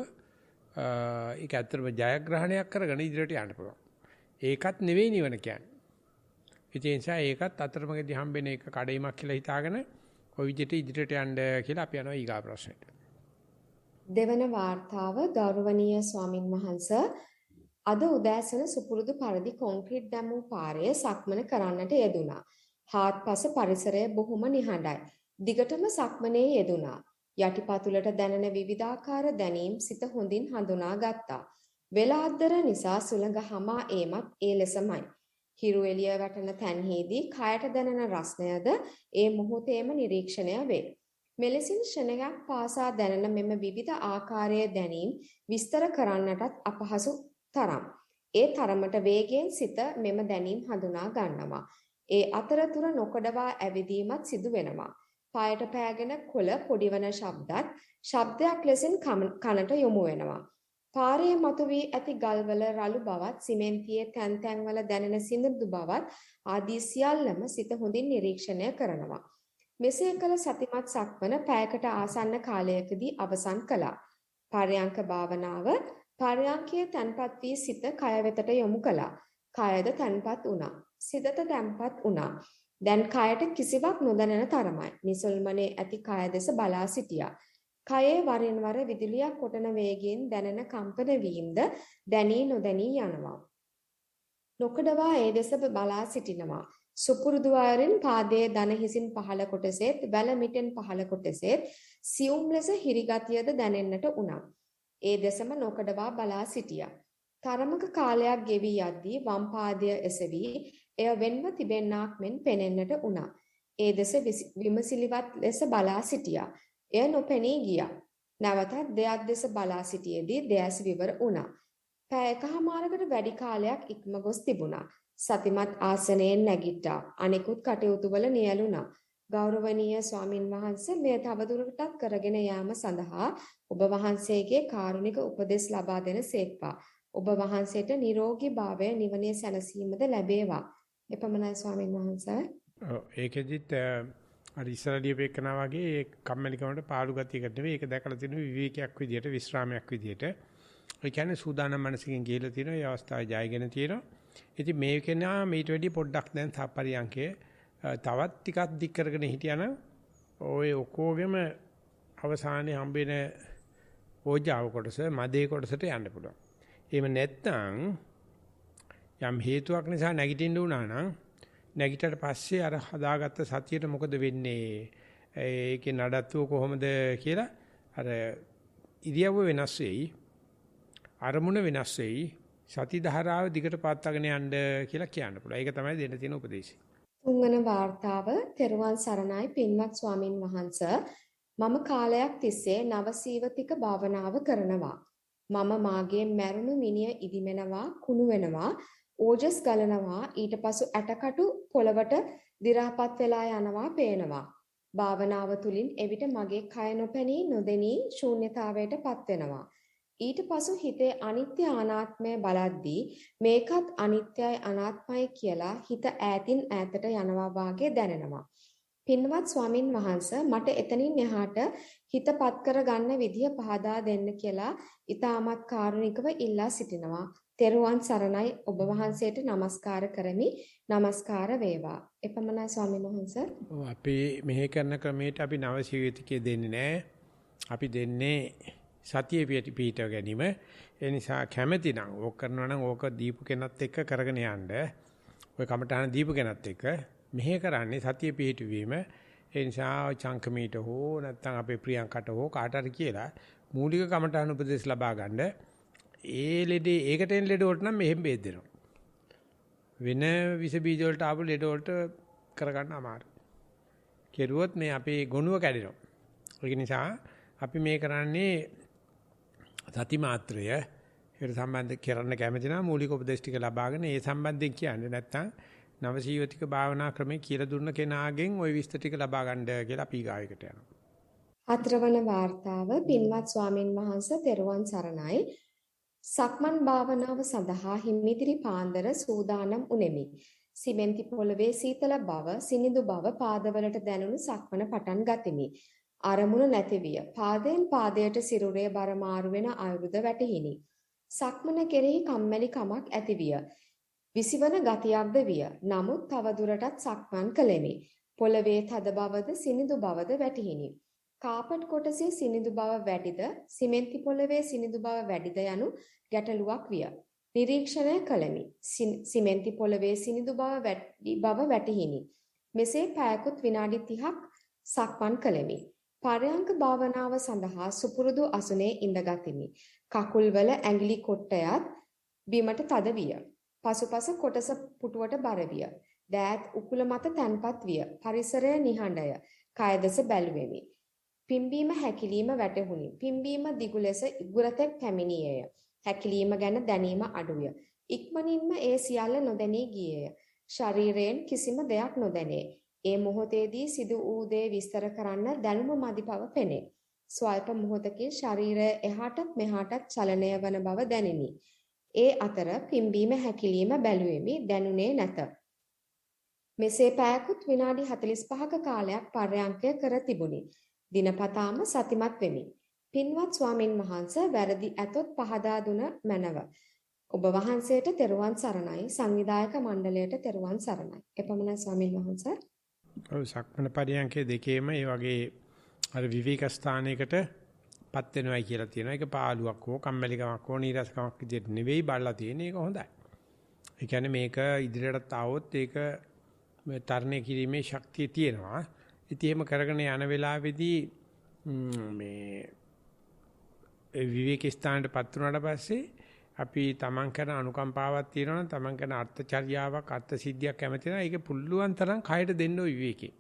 ඒක ඇත්තටම ජයග්‍රහණයක් කරගෙන ඉදිරියට යන්න පුළුවන්. ඒකත් නෙවෙයි නිවන කියන්නේ. ඒ නිසා ඒකත් අතරමඟදී හම්බෙන එක කඩේමක් කියලා හිතාගෙන ඔය විදිහට ඉදිරියට යන්න කියලා අපි යනවා ඊගා ප්‍රශ්නෙට. දෙවන වාර්තාව ගෞරවනීය ස්වාමින් වහන්සේ අද උදෑසන සුපුරුදු පරිදි කොන්ක්‍රීට් දැමූ පාරේ සක්මන කරන්නට යෙදුණා. හාත්පස පරිසරය බොහොම නිහඬයි. දිගටම සක්මනේ යෙදුණා. යටිපතුලට දැනෙන විවිධාකාර දැනීම් සිත හොඳින් හඳුනා ගත්තා. වෙලාද්දර නිසා සුළඟ හමා ඒමත් ඒ ලෙසමයි. හිරු එළිය වැටෙන තැන්හිදී කයට දැනෙන රස්නයද ඒ මොහොතේම නිරීක්ෂණය වේ. මෙලෙසින් ක්ෂණයක් පාසා දැනෙන මෙම විවිධ ආකාරයේ දැනීම් විස්තර කරන්නටත් අපහසු තරම්. ඒ තරමට වේගයෙන් සිත මෙම දැනීම් හඳුනා ගන්නවා. ඒ අතරතුර නොකඩවා ඇවිදීමත් සිදු වෙනවා. පායට පෑගෙන කොළ පොඩිවන ශබ්දයක් ලෙසින් කනට යොමු වෙනවා. පාරේ මතුවී ඇති ගල්වල රළු බවත් සිමෙන්තියේ තැන් තැන්වල දැනෙන සිනිඳු බවත් ආදී සියල්ලම සිත හොඳින් නිරීක්ෂණය කරනවා. මෙසේ කළ සතිමත් සක්මන පැයකට ආසන්න කාලයකදී අවසන් කළා. පර්යංක භාවනාව පර්යංකයේ තැන්පත් වී සිත කය වෙතට යොමු කළා. කයද තැන්පත් වුණා. සිතට තැන්පත් වුණා. දැන් කයට කිසිවක් නොදැනෙන තරමයි. නිසල්මනේ ඇති කය දෙස බලා සිටියා. කයේ වරින් වර විදුලියක් කොටන වේගයෙන් දැනෙන කම්පන වීමද දැනී නොදැනී යනවා. නොකඩවා ඒ දෙස බලා සිටිනවා. සුපුරුදු අයරින් පාදයේ දන හිසින් පහළ කොටසෙත් වැල මිටෙන් පහළ කොටසෙත් සියුම් ලෙස හිරිගතියද දැනෙන්නට උනා. ඒ දෙසම නොකඩවා බලා සිටියා. තරමක කාලයක් ගෙවි යද්දී වම් පාදය එසවි එය වෙන්ව තිබෙන්නාක් මෙන් පෙනෙන්නට උනා. ඒ දෙස විමසිලිවත් ලෙස බලා සිටියා. එය නොපෙනී ගියා. නැවතත් දෙයක් දෙස බලා සිටියේදී දෙයස් විවර වුණා. පැය එකහමාරකට වැඩි කාලයක් ඉක්ම ගොස් තිබුණා. සතිමත් ආසනයෙන් නැගිට්ටා. අනෙකුත් කටයුතු වල නියැලුණා. ගෞරවනීය ස්වාමින් වහන්සේ මෙය තවදුරටත් කරගෙන යාම සඳහා ඔබ වහන්සේගේ කාරුණික උපදෙස් ලබා දෙන සේක්වා. ඔබ වහන්සේට නිරෝගී භාවය නිවනේ සැනසීමද ලැබේවා. එපමණයි ස්වාමින් වහන්සේ. ඒකෙදිත් අර ඉස්සරලිය පෙකනා වගේ ඒ කම්මැලිකමට පාළු ගතියකට නෙවෙයි ඒක දැකලා තියෙන විවේකයක් විදියට විශ්‍රාමයක් විදියට. ඒ කියන්නේ සූදානම් මනසකින් ගිහලා තියෙනවා. මේ අවස්ථාවේ ජයගෙන තියෙනවා. ඉතින් මේකේන මීට වැඩි පොඩ්ඩක් දැන් සප්පරියංකේ තවත් ටිකක් දික් කරගෙන හිටියානම් ඔය ඔක්කොගෙම අවසානයේ හම්බෙන ඕජාව කොටස මදේ කොටසට යන්න පුළුවන්. එහෙම නැත්නම් යම් හේතුවක් නිසා නැගිටින්න උනා නම් නැගිටට පස්සේ අර හදාගත්ත සතියට මොකද වෙන්නේ? ඒකේ නඩත්තුව කොහොමද කියලා අර ඉරියව්ව වෙනස් වෙයි. අරමුණ වෙනස් වෙයි. සති ධාරාව දිගට පාත්තගෙන යන්න කියලා කියන්න පුළුවන්. ඒක තමයි දෙන්න තියෙන උපදේශය. තුන්වන වාර්තාව තෙරුවන් සරණයි පින්වත් ස්වාමින් වහන්සේ. මම කාලයක් තිස්සේ නවසීවතික භාවනාව කරනවා. මම මාගේ මැරුණු මිනිය ඉදිමෙනවා, කුණු වෙනවා, ඕජස් ගලනවා, ඊට පසු ඇටකටු පොළවට දි รา පත් වෙලා යනවා පේනවා. භාවනාව තුලින් එවිට මගේ කය නොපෙනී නොදෙනී ශූන්‍යතාවයට පත් වෙනවා. ඊට පසු හිතේ අනිත්‍ය අනාත්මය බලද්දී මේකත් අනිත්‍යයි අනාත්මයි කියලා හිත ඈතින් ඈතට යනවා වාගේ දැනෙනවා. පින්වත් ස්වාමින් වහන්සේ මට එතනින් එහාට හිතපත් කර ගන්න විදිය පහදා දෙන්න කියලා ඊටමත් කාරුණිකව ඉල්ලා සිටිනවා. තෙරුවන් සරණයි ඔබ වහන්සේට নমස්කාර කරමි. নমස්කාර වේවා. එපමණයි ස්වාමින් වහන්සේ. අපි මෙහෙ කරන ක්‍රමයට අපි නවසීවිතිකේ දෙන්නේ නැහැ. අපි දෙන්නේ සතිය පිටව ගැනීම. ඒ නිසා කැමැති නම් ඕක කරනවා නම් ඕක දීපු කෙනත් එක්ක කරගෙන යන්න. ඔය කමටහන දීපු කෙනත් එක්ක මෙහෙ කරන්නේ සතිය පිටවීම. ඒ නිසා චංකමීට හෝ නැත්නම් අපේ ප්‍රියංකට හෝ කාට හරි කියලා මූලික කමටහන උපදෙස් ලබා ගන්න. ඒ ලෙඩේ ඒකට එන ලෙඩ වලට නම් මෙහෙම බෙහෙත් දෙනවා. වෙන විස බීජ වලට ආපු ලෙඩ වලට කරගන්න අමාරුයි. කෙරුවොත් මේ අපේ ගොනුව කැඩෙනවා. ඒක නිසා අපි මේ කරන්නේ සති මාත්‍රය ඒකට සම්බන්ධ කරන්න කැමති නම් මූලික උපදේශ ටික ලබාගෙන ඒ සම්බන්ධයෙන් කියන්නේ නැත්නම් නවසීවතික භාවනා ක්‍රමයේ කියලා දුන්න කෙනාගෙන් ওই විස්තර ටික ලබා ගන්න කියලා අපි ගායකට යනවා. හතරවන වාර්තාව පින්වත් ස්වාමින් වහන්සේ තෙරුවන් සරණයි. සක්මන් භාවනාව සඳහා හිමිදිරි පාන්දර සූදානම් උනේමි. සිමෙන්ති පොළවේ සීතල බව, සිනිඳු බව පාදවලට දැනුණු සක්මන පටන් ගතිමි. අරමුණ නැතිවිය. පාදයෙන් පාදයට සිරුරේ බර මාරු වෙන අයුරුද වැටහිනි. සක්මන කෙරෙහි කම්මැලි කමක් ඇතිවිය. විසිවන ගතියක්ද විය. නමුත් තවදුරටත් සක්මන් කළෙමි. පොළවේ තද බවද සිනිඳු බවද වැටහිනි. කාපට් කොටසේ සිනිඳු බව වැඩිද, සිමෙන්ති පොළවේ සිනිඳු බව වැඩිද යනු ගැටලුවක් විය. නිරීක්ෂණය කළෙමි. සිමෙන්ති පොළවේ සිනිඳු බව වැඩි බව වැටහිනි. මෙසේ පැයකුත් විනාඩි 30ක් සක්මන් කළෙමි. පරයන්ක භාවනාව සඳහා සුපුරුදු අසුනේ ඉඳගතිමි. කකුල්වල ඇඟිලි කොට්ටයත් බිමට තද විය. පසුපස කොටස පුටුවට බර විය. දෑත් උකුල මත තැන්පත් විය. පරිසරය නිහඬය. කය දෙස බැලුවෙමි. පිම්බීම හැකිලිම වැටහුණි. පිම්බීම දිගු ලෙස ඉගුරතෙක් පැමිණියේය. හැකිලිම ගැන දැනීම අඩුය. ඉක්මනින්ම ඒ සියල්ල නොදැනී ගියේය. ශරීරයෙන් කිසිම දෙයක් නොදැනේ. ඒ මොහොතේදී සිදු වූ දේ විස්තර කරන්න දැනුම මදි බව පෙනේ. ස්වල්ප මොහොතකින් ශරීරය එහාටත් මෙහාටත් චලනය වන බව දැනිනි. ඒ අතර පිම්බීම හැකිලිම බැලුවෙමි, දැනුනේ නැත. මෙසේ පැයකුත් විනාඩි 45ක කාලයක් පර්යංකය කර තිබුණි. දිනපතාම සතිමත් වෙමි. පින්වත් ස්වාමින් වහන්සේ වැරදි ඇතොත් පහදා දුන මැනව. ඔබ වහන්සේට තෙරුවන් සරණයි. සංවිධායක මණ්ඩලයට තෙරුවන් සරණයි. එපමණයි ස්වාමින් වහන්සේ. ඔව් සක්මන පරියන්කේ දෙකේම ඒ වගේ අර විවේක ස්ථානයකටපත් වෙනවයි කියලා තියෙනවා. ඒක පාළුවක් හෝ කම්මැලිකමක් හෝ නීරසකමක් විදිහට නෙවෙයි බලලා තියෙන්නේ. ඒක හොඳයි. ඒ කියන්නේ මේක ඉදිරියටත් ආවොත් ඒක තරණය කිරීමේ ශක්තිය තියෙනවා. ඉතින් එහෙම කරගෙන යන වෙලාවේදී මේ විවේක ස්ථානයටපත් වුණාට පස්සේ අපි තමන් කරන අනුකම්පාවක් තියෙනවා නම් තමන් කරන අර්ථචර්යාවක් අර්ථ සිද්ධියක් කැමති නම් ඒක පුළුවන් තරම් කයට දෙන්න ওই විවේකේ.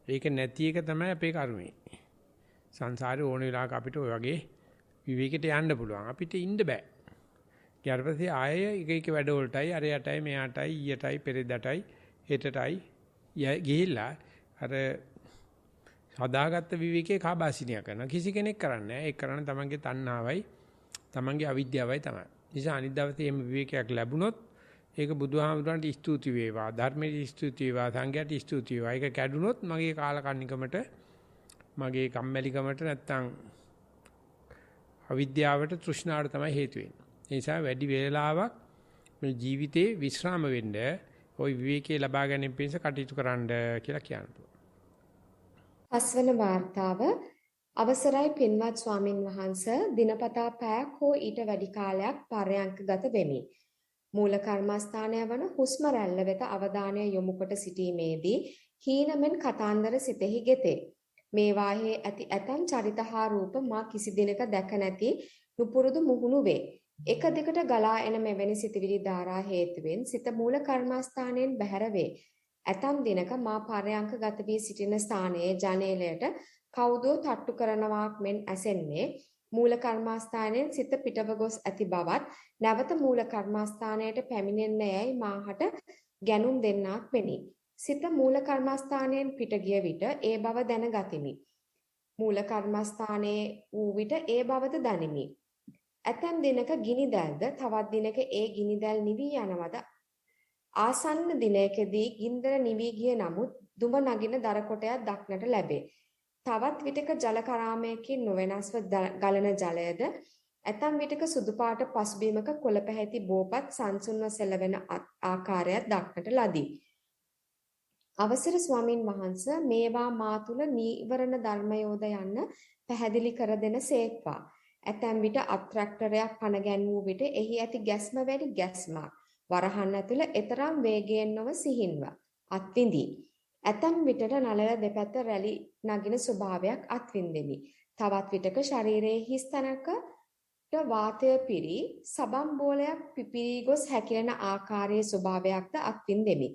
ඒක නැති එක තමයි අපේ කර්මය. සංසාරේ ඕන වෙලාවක අපිට ඔය වගේ විවේකයට යන්න පුළුවන්. අපිට ඉන්න බෑ. ඊට පස්සේ ආයෙ එක වැඩ වලටයි අරයටයි මෙයාටයි ඊයටයි පෙරේදටයි හෙටටයි ගිහිල්ලා අර හදාගත්ත විවේකයේ කාබාසිනිය කරන කිසි කෙනෙක් කරන්නේ නැහැ. ඒක කරන්නේ තමන්ගේ තණ්හාවයි තමන්ගේ අවිද්‍යාවයි තමයි. නිසා අනිත් දවසේ මේ විවේකයක් ලැබුණොත් ඒක බුදුහාමුදුරන්ට ස්තුති වේවා, ධර්මයට ස්තුති වේවා, සංඝයාට ස්තුති වේවා. ඒක කැඩුනොත් මගේ කාලකන්නිකමට, මගේ කම්මැලිකමට නැත්තම් අවිද්‍යාවට, තෘෂ්ණාවට තමයි හේතු වෙන්නේ. ඒ නිසා වැඩි වේලාවක් මේ ජීවිතේ විශ්‍රාම වෙන්න, ওই විවේකයේ ලබා ගැනීම පිණිස කටයුතු කරන්න කියලා කියනවා. පස්වන වාර්තාව අවසරයි පින්වත් ස්වාමින් වහන්සේ දිනපතා පැයක් හෝ ඊට වැඩි කාලයක් පරයන්කගත වෙමි. මූල කර්මස්ථානය වන හුස්ම රැල්ල වෙත අවධානය යොමු කොට සිටීමේදී හීනමෙන් කතාන්දර සිතෙහි ගෙතේ. මේවාහි ඇති ඇතම් චරිත හා රූප මා කිසි දිනක දැක නැති නුපුරුදු මුහුණු වේ. එක දිගට ගලා එන මෙවැනි සිතවිලි ධාරා හේතුවෙන් සිත මූල කර්මස්ථානයෙන් බැහැර වේ. ඇතම් දිනක මා පරයන්කගත වී සිටින ස්ථානයේ ජනේලයට කවුදෝ තට්ටු කරනවාක් මෙන් ඇසෙන්නේ මූල කර්මස්ථානයෙන් සිත පිටව ගොස් ඇති බවත් නැවත මූල කර්මස්ථානයට පැමිණෙන්නේ යයි මාහට ගැනුම් දෙන්නාක් වෙනි. සිත මූල කර්මස්ථානයෙන් පිට ගිය විට ඒ බව දැනගතිමි. මූල කර්මස්ථානයේ වූ විට ඒ බවද දනිමි. ඇතැම් දිනක ගිනි දැල්ද තවත් දිනක ඒ ගිනි දැල් නිවි යනවද ආසන්න දිනයකදී ගින්දර නිවි ගිය නමුත් දුඹ නගින දර කොටයක් දක්නට ලැබේ. තවත් විටක ජල කරාමයකින් නොවෙනස්ව ගලන ජලයද ඇතම් විටක සුදු පාට පසුබිමක කොළ පැහැති බෝපත් සංසුන්ව සෙලවෙන ආකාරයක් දක්නට ලදී. අවසර ස්වාමින් වහන්සේ මේවා මා තුල නීවරණ ධර්මයෝද යන්න පැහැදිලි කර දෙන සේක්වා. ඇතැම් විට අත්‍රැක්ටරයක් පණ ගැන්වූ විට එහි ඇති ගැස්ම වැඩි ගැස්මක්. වරහන් ඇතුළ එතරම් වේගයෙන් නොව සිහින්ව අත්විඳි. ඇතැම් විටට නළල දෙපැත්ත රැලි නගින ස්වභාවයක් අත්විඳෙමි. තවත් විටක ශරීරයේ හිස් තැනකට වාතය පිරී සබම් බෝලයක් පිපිරී ගොස් හැකිලෙන ආකාරයේ ස්වභාවයක්ද අත්විඳෙමි.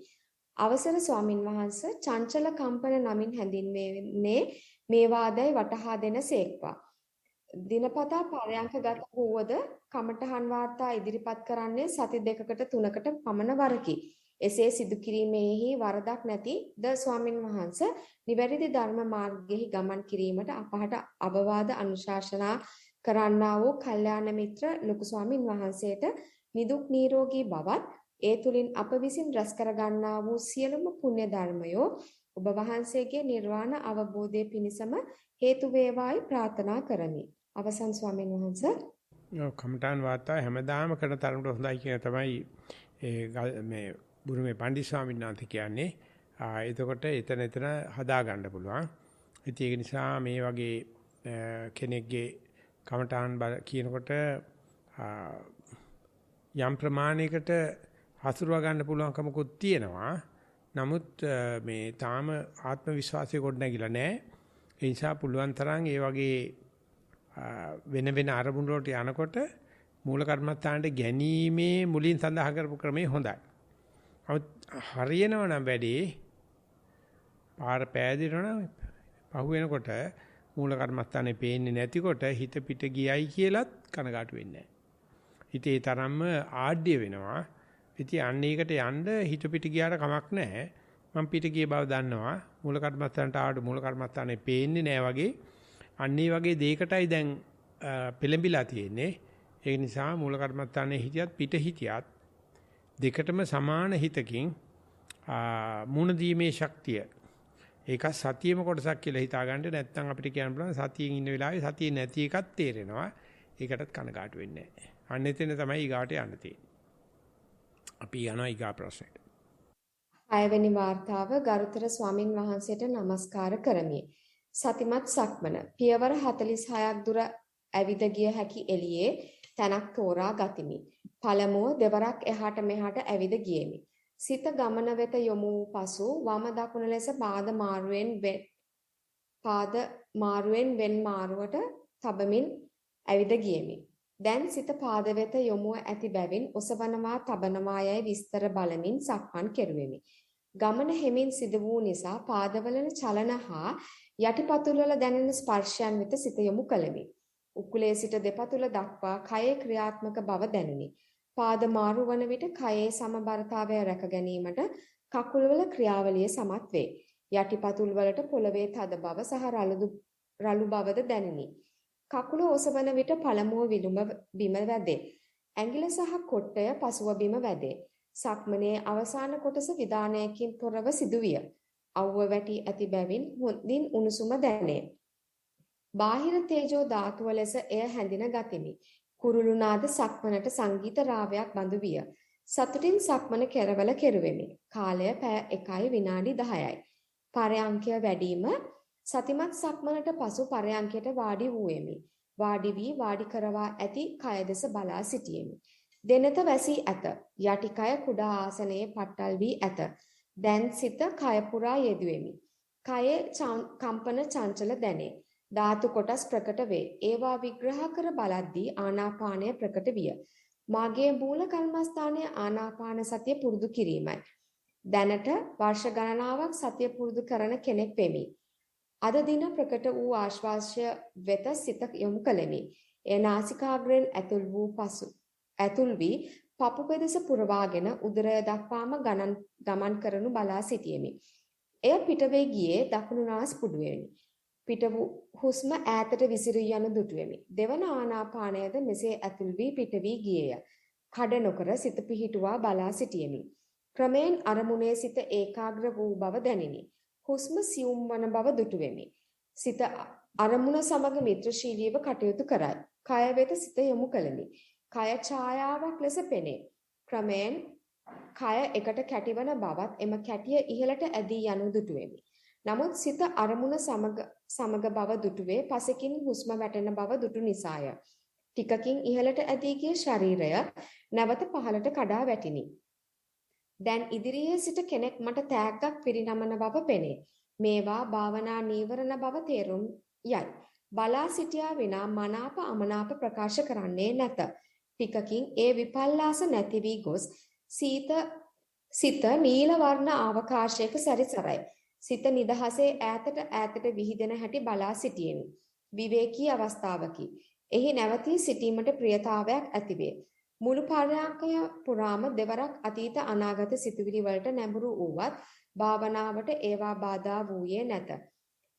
අවසර ස්වාමින් වහන්සේ චංචල කම්පන නමින් හැඳින්වෙන්නේ මේවාදයි වටහා දෙන සේක්වා. දිනපතා පරයන්කගත වූවද කමඨහන් වාර්තා ඉදිරිපත් කරන්නේ සති 2කට 3කට පමණ වරකි. එසේ සිදු කිරීමේහි වරදක් නැති ද ස්වාමින් වහන්සේ නිවැරදි ධර්ම මාර්ගයේ ගමන් කිරීමට අපහට අවවාද අනුශාසනා කරන්නා වූ කල්යාණ මිත්‍ර ලොකු ස්වාමින් වහන්සේට නිදුක් නිරෝගී බවත් ඒ තුලින් අප විසින් රැස් කර ගන්නා වූ සියලුම පුණ්‍ය ධර්මයෝ ඔබ වහන්සේගේ නිර්වාණ අවබෝධය පිණිසම හේතු වේවායි ප්‍රාර්ථනා කරමි. අවසන් ස්වාමීන් වහන්සේ කමඨාන් වාර්තා හැමදාම කරන තරමට හොඳයි කියන තමයි මේ බුරුමේ පණ්ඩිත ස්වාමීන් වහන්සේ කියන්නේ. එතකොට එතන හදා ගන්න පුළුවන්. ඉතින් ඒක නිසා මේ වගේ කෙනෙක්ගේ කමඨාන් කියනකොට යම් ප්‍රමාණයකට හසුරවා ගන්න පුළුවන්කමකුත් තියෙනවා. නමුත් මේ තාම ආත්ම විශ්වාසය ගොඩනැගිලා නැහැ. ඒ නිසා පුළුවන් තරම් ඒ වගේ වෙන අරමුණු වලට යනකොට මූල කර්මස්ථානට ගැනීමේ මුලින් සඳහන් කරපු ක්‍රමය හොඳයි. නමුත් හරියනව නම් වැඩේ පාර පෑදිනවනම් පහු වෙනකොට මූල කර්මස්ථානේ පේන්නේ නැතිකොට හිත පිට ගියයි කියලත් කනගාටු වෙන්නේ නැහැ. හිතේ තරම්ම ආඩ්‍ය වෙනවා. ඉතින් අන්න ඒකට යන්න හිත පිට ගියාට කමක් නැහැ. මම පිට ගිය බව දන්නවා. මූල කර්මස්ථානට ආවට මූල කර්මස්ථානේ පේන්නේ නැහැ වගේ. අන්න ඒ වගේ දෙයකටයි දැන් පෙළඹිලා තියෙන්නේ. ඒ නිසා මූල කර්මස්ථානේ හිටියත් පිට හිටියත් දෙකටම සමාන හිතකින් මුණ දීමේ ශක්තිය ඒක සතියෙම කොටසක් කියලා හිතා ගන්න නැත්නම් අපිට කියන්න පුළුවන් සතියෙන් ඉන්න වෙලාවේ සතිය නැති එකක් තේරෙනවා. ඒකටත් කනගාටු වෙන්නේ නැහැ. අන්න එතන තමයි ඊගාට යන්න තියෙන්නේ. අපි යනවා ඊගා ප්‍රශ්නෙට. 6 වෙනි වාර්තාව ගරුතර ස්වාමින් වහන්සේට নমස්කාර කරමි. සතිමත් සක්මන පියවර 46ක් දුර ඇවිද ගිය හැකි එළියේ තැනක් තෝරා ගතිමි. පළමුව දෙවරක් එහාට මෙහාට ඇවිද ගියෙමි. සිත ගමන වෙත යොමු වූ පසු වම දකුණ ලෙස පාද මාරුවෙන් වෙන් මාරුවට තබමින් ඇවිද ගියෙමි. දැන් සිත පාද වෙත යොමුව ඇති බැවින් ඔසවනවා තබනවා යයි විස්තර බලමින් සක්මන් කෙරුවෙමි. ගමන හෙමින් සිදු වූ නිසා පාදවල චලන හා යටිපතුල්වල දැනෙන ස්පර්ශයන් වෙත සිත යොමු කළෙමි. උකුලේ සිට දෙපතුල දක්වා කයේ ක්‍රියාත්මක බව දැනුනි. පාද මාරු වන විට කයේ සමබරතාවය රැක ගැනීමට කකුල්වල ක්‍රියාවලිය සමත් වේ. යටිපතුල් වලට පොළවේ තද බව සහ රළු බවද දැනිනි. කකුල ඔසවන විට පළමුව විලුඹ බිම වැදේ. ඇඟිල සහ කොට්ටය පසුව බිම වැදේ. සක්මනේ අවසාන කොටස විධානයකින් තොරව සිදුවිය. අවුව වැටි ඇති බැවින් හොඳින් උණුසුම දැනේ. බාහිර තේජෝ ධාතුව ලෙස එය හැඳින ගතිමි. කුරුළු නාද සක්මනට සංගීත රාවයක් බඳු විය. සතුටින් සක්මන කෙරවල කෙරුවෙමි. කාලය පැය 1යි විනාඩි 10යි. පරයන්කය වැඩිම සතිමත් සක්මනට පසු පරයන්කයට වාඩි වූෙමි. වාඩි වී වාඩි කරවා ඇති කය දෙස බලා සිටියෙමි. දෙනත වැසී ඇත. යටි කය කුඩා ආසනයේ පට්ටල් වී ඇත. දැන් සිත කය පුරා යෙදුවෙමි. කයේ කම්පන චංචල දැනේ. ධාතු කොටස් ප්‍රකට වේ. ඒවා විග්‍රහ කර බලද්දී ආනාපානය ප්‍රකට විය. මාගේ මූල කර්මස්ථානයේ ආනාපාන සතිය පුරුදු කිරීමයි. දැනට වර්ෂ ගණනාවක් සතිය පුරුදු කරන කෙනෙක් වෙමි. අද දින ප්‍රකට වූ ආශ්වාසය වෙත සිත යොමු කළෙමි. එය නාසිකාග්‍රයෙන් ඇතුල් වී පපු පෙදෙස පුරවාගෙන උදරය දක්වාම ගමන් කරනු බලා සිටියෙමි. එය පිටවේ ගියේ දකුණු නාස් පුඩුවෙනි. පිට වූ හුස්ම ඈතට විසිරී යන දුටුවෙමි. දෙවන ආනාපානයද මෙසේ ඇතුල් වී පිට වී ගියේය. කඩ නොකර සිත පිහිටුවා බලා සිටියෙමි. ක්‍රමයෙන් අරමුණේ සිත ඒකාග්‍ර වූ බව දැනිනි. හුස්ම සියුම් වන බව දුටුවෙමි. සිත අරමුණ සමග මිත්‍රශීලීව කටයුතු කරයි. කය වෙත සිත යොමු කළෙමි. කය ඡායාවක් ලෙස පෙනේ. ක්‍රමයෙන් කය එකට කැටිවන බවත් එම කැටිය ඉහළට ඇදී යනු දුටුවෙමි. නමුත් සිත අරමුණ සමග බව දුටුවේ පසකින් හුස්ම වැටෙන බව දුටු නිසාය. ටිකකින් ඉහළට ඇදී ගිය ශරීරය නැවත පහළට කඩා වැටිනි. දැන් ඉදිරියේ සිට කෙනෙක් මට තෑග්ගක් පිරිනමන බව පෙනේ. මේවා භාවනා නීවරණ බව තේරුම් යයි. බලා සිටියා විනා මනාප අමනාප ප්‍රකාශ කරන්නේ නැත. ටිකකින් ඒ විපල්ලාස නැති වී ගොස් සිත නීල වර්ණ අවකාශයක සැරිසරයි. සිත නිදහසේ ඈතට විහිදෙන හැටි බලා සිටියෙමි. විවේකී අවස්ථාවකි. එහි නැවතී සිටීමට ප්‍රියතාවයක් ඇතිවේ. මුළු පරයන්කය පුරාම දෙවරක් අතීත අනාගත සිතුවිලි වලට නැඹුරු වූවත් භාවනාවට ඒවා බාධා වූයේ නැත.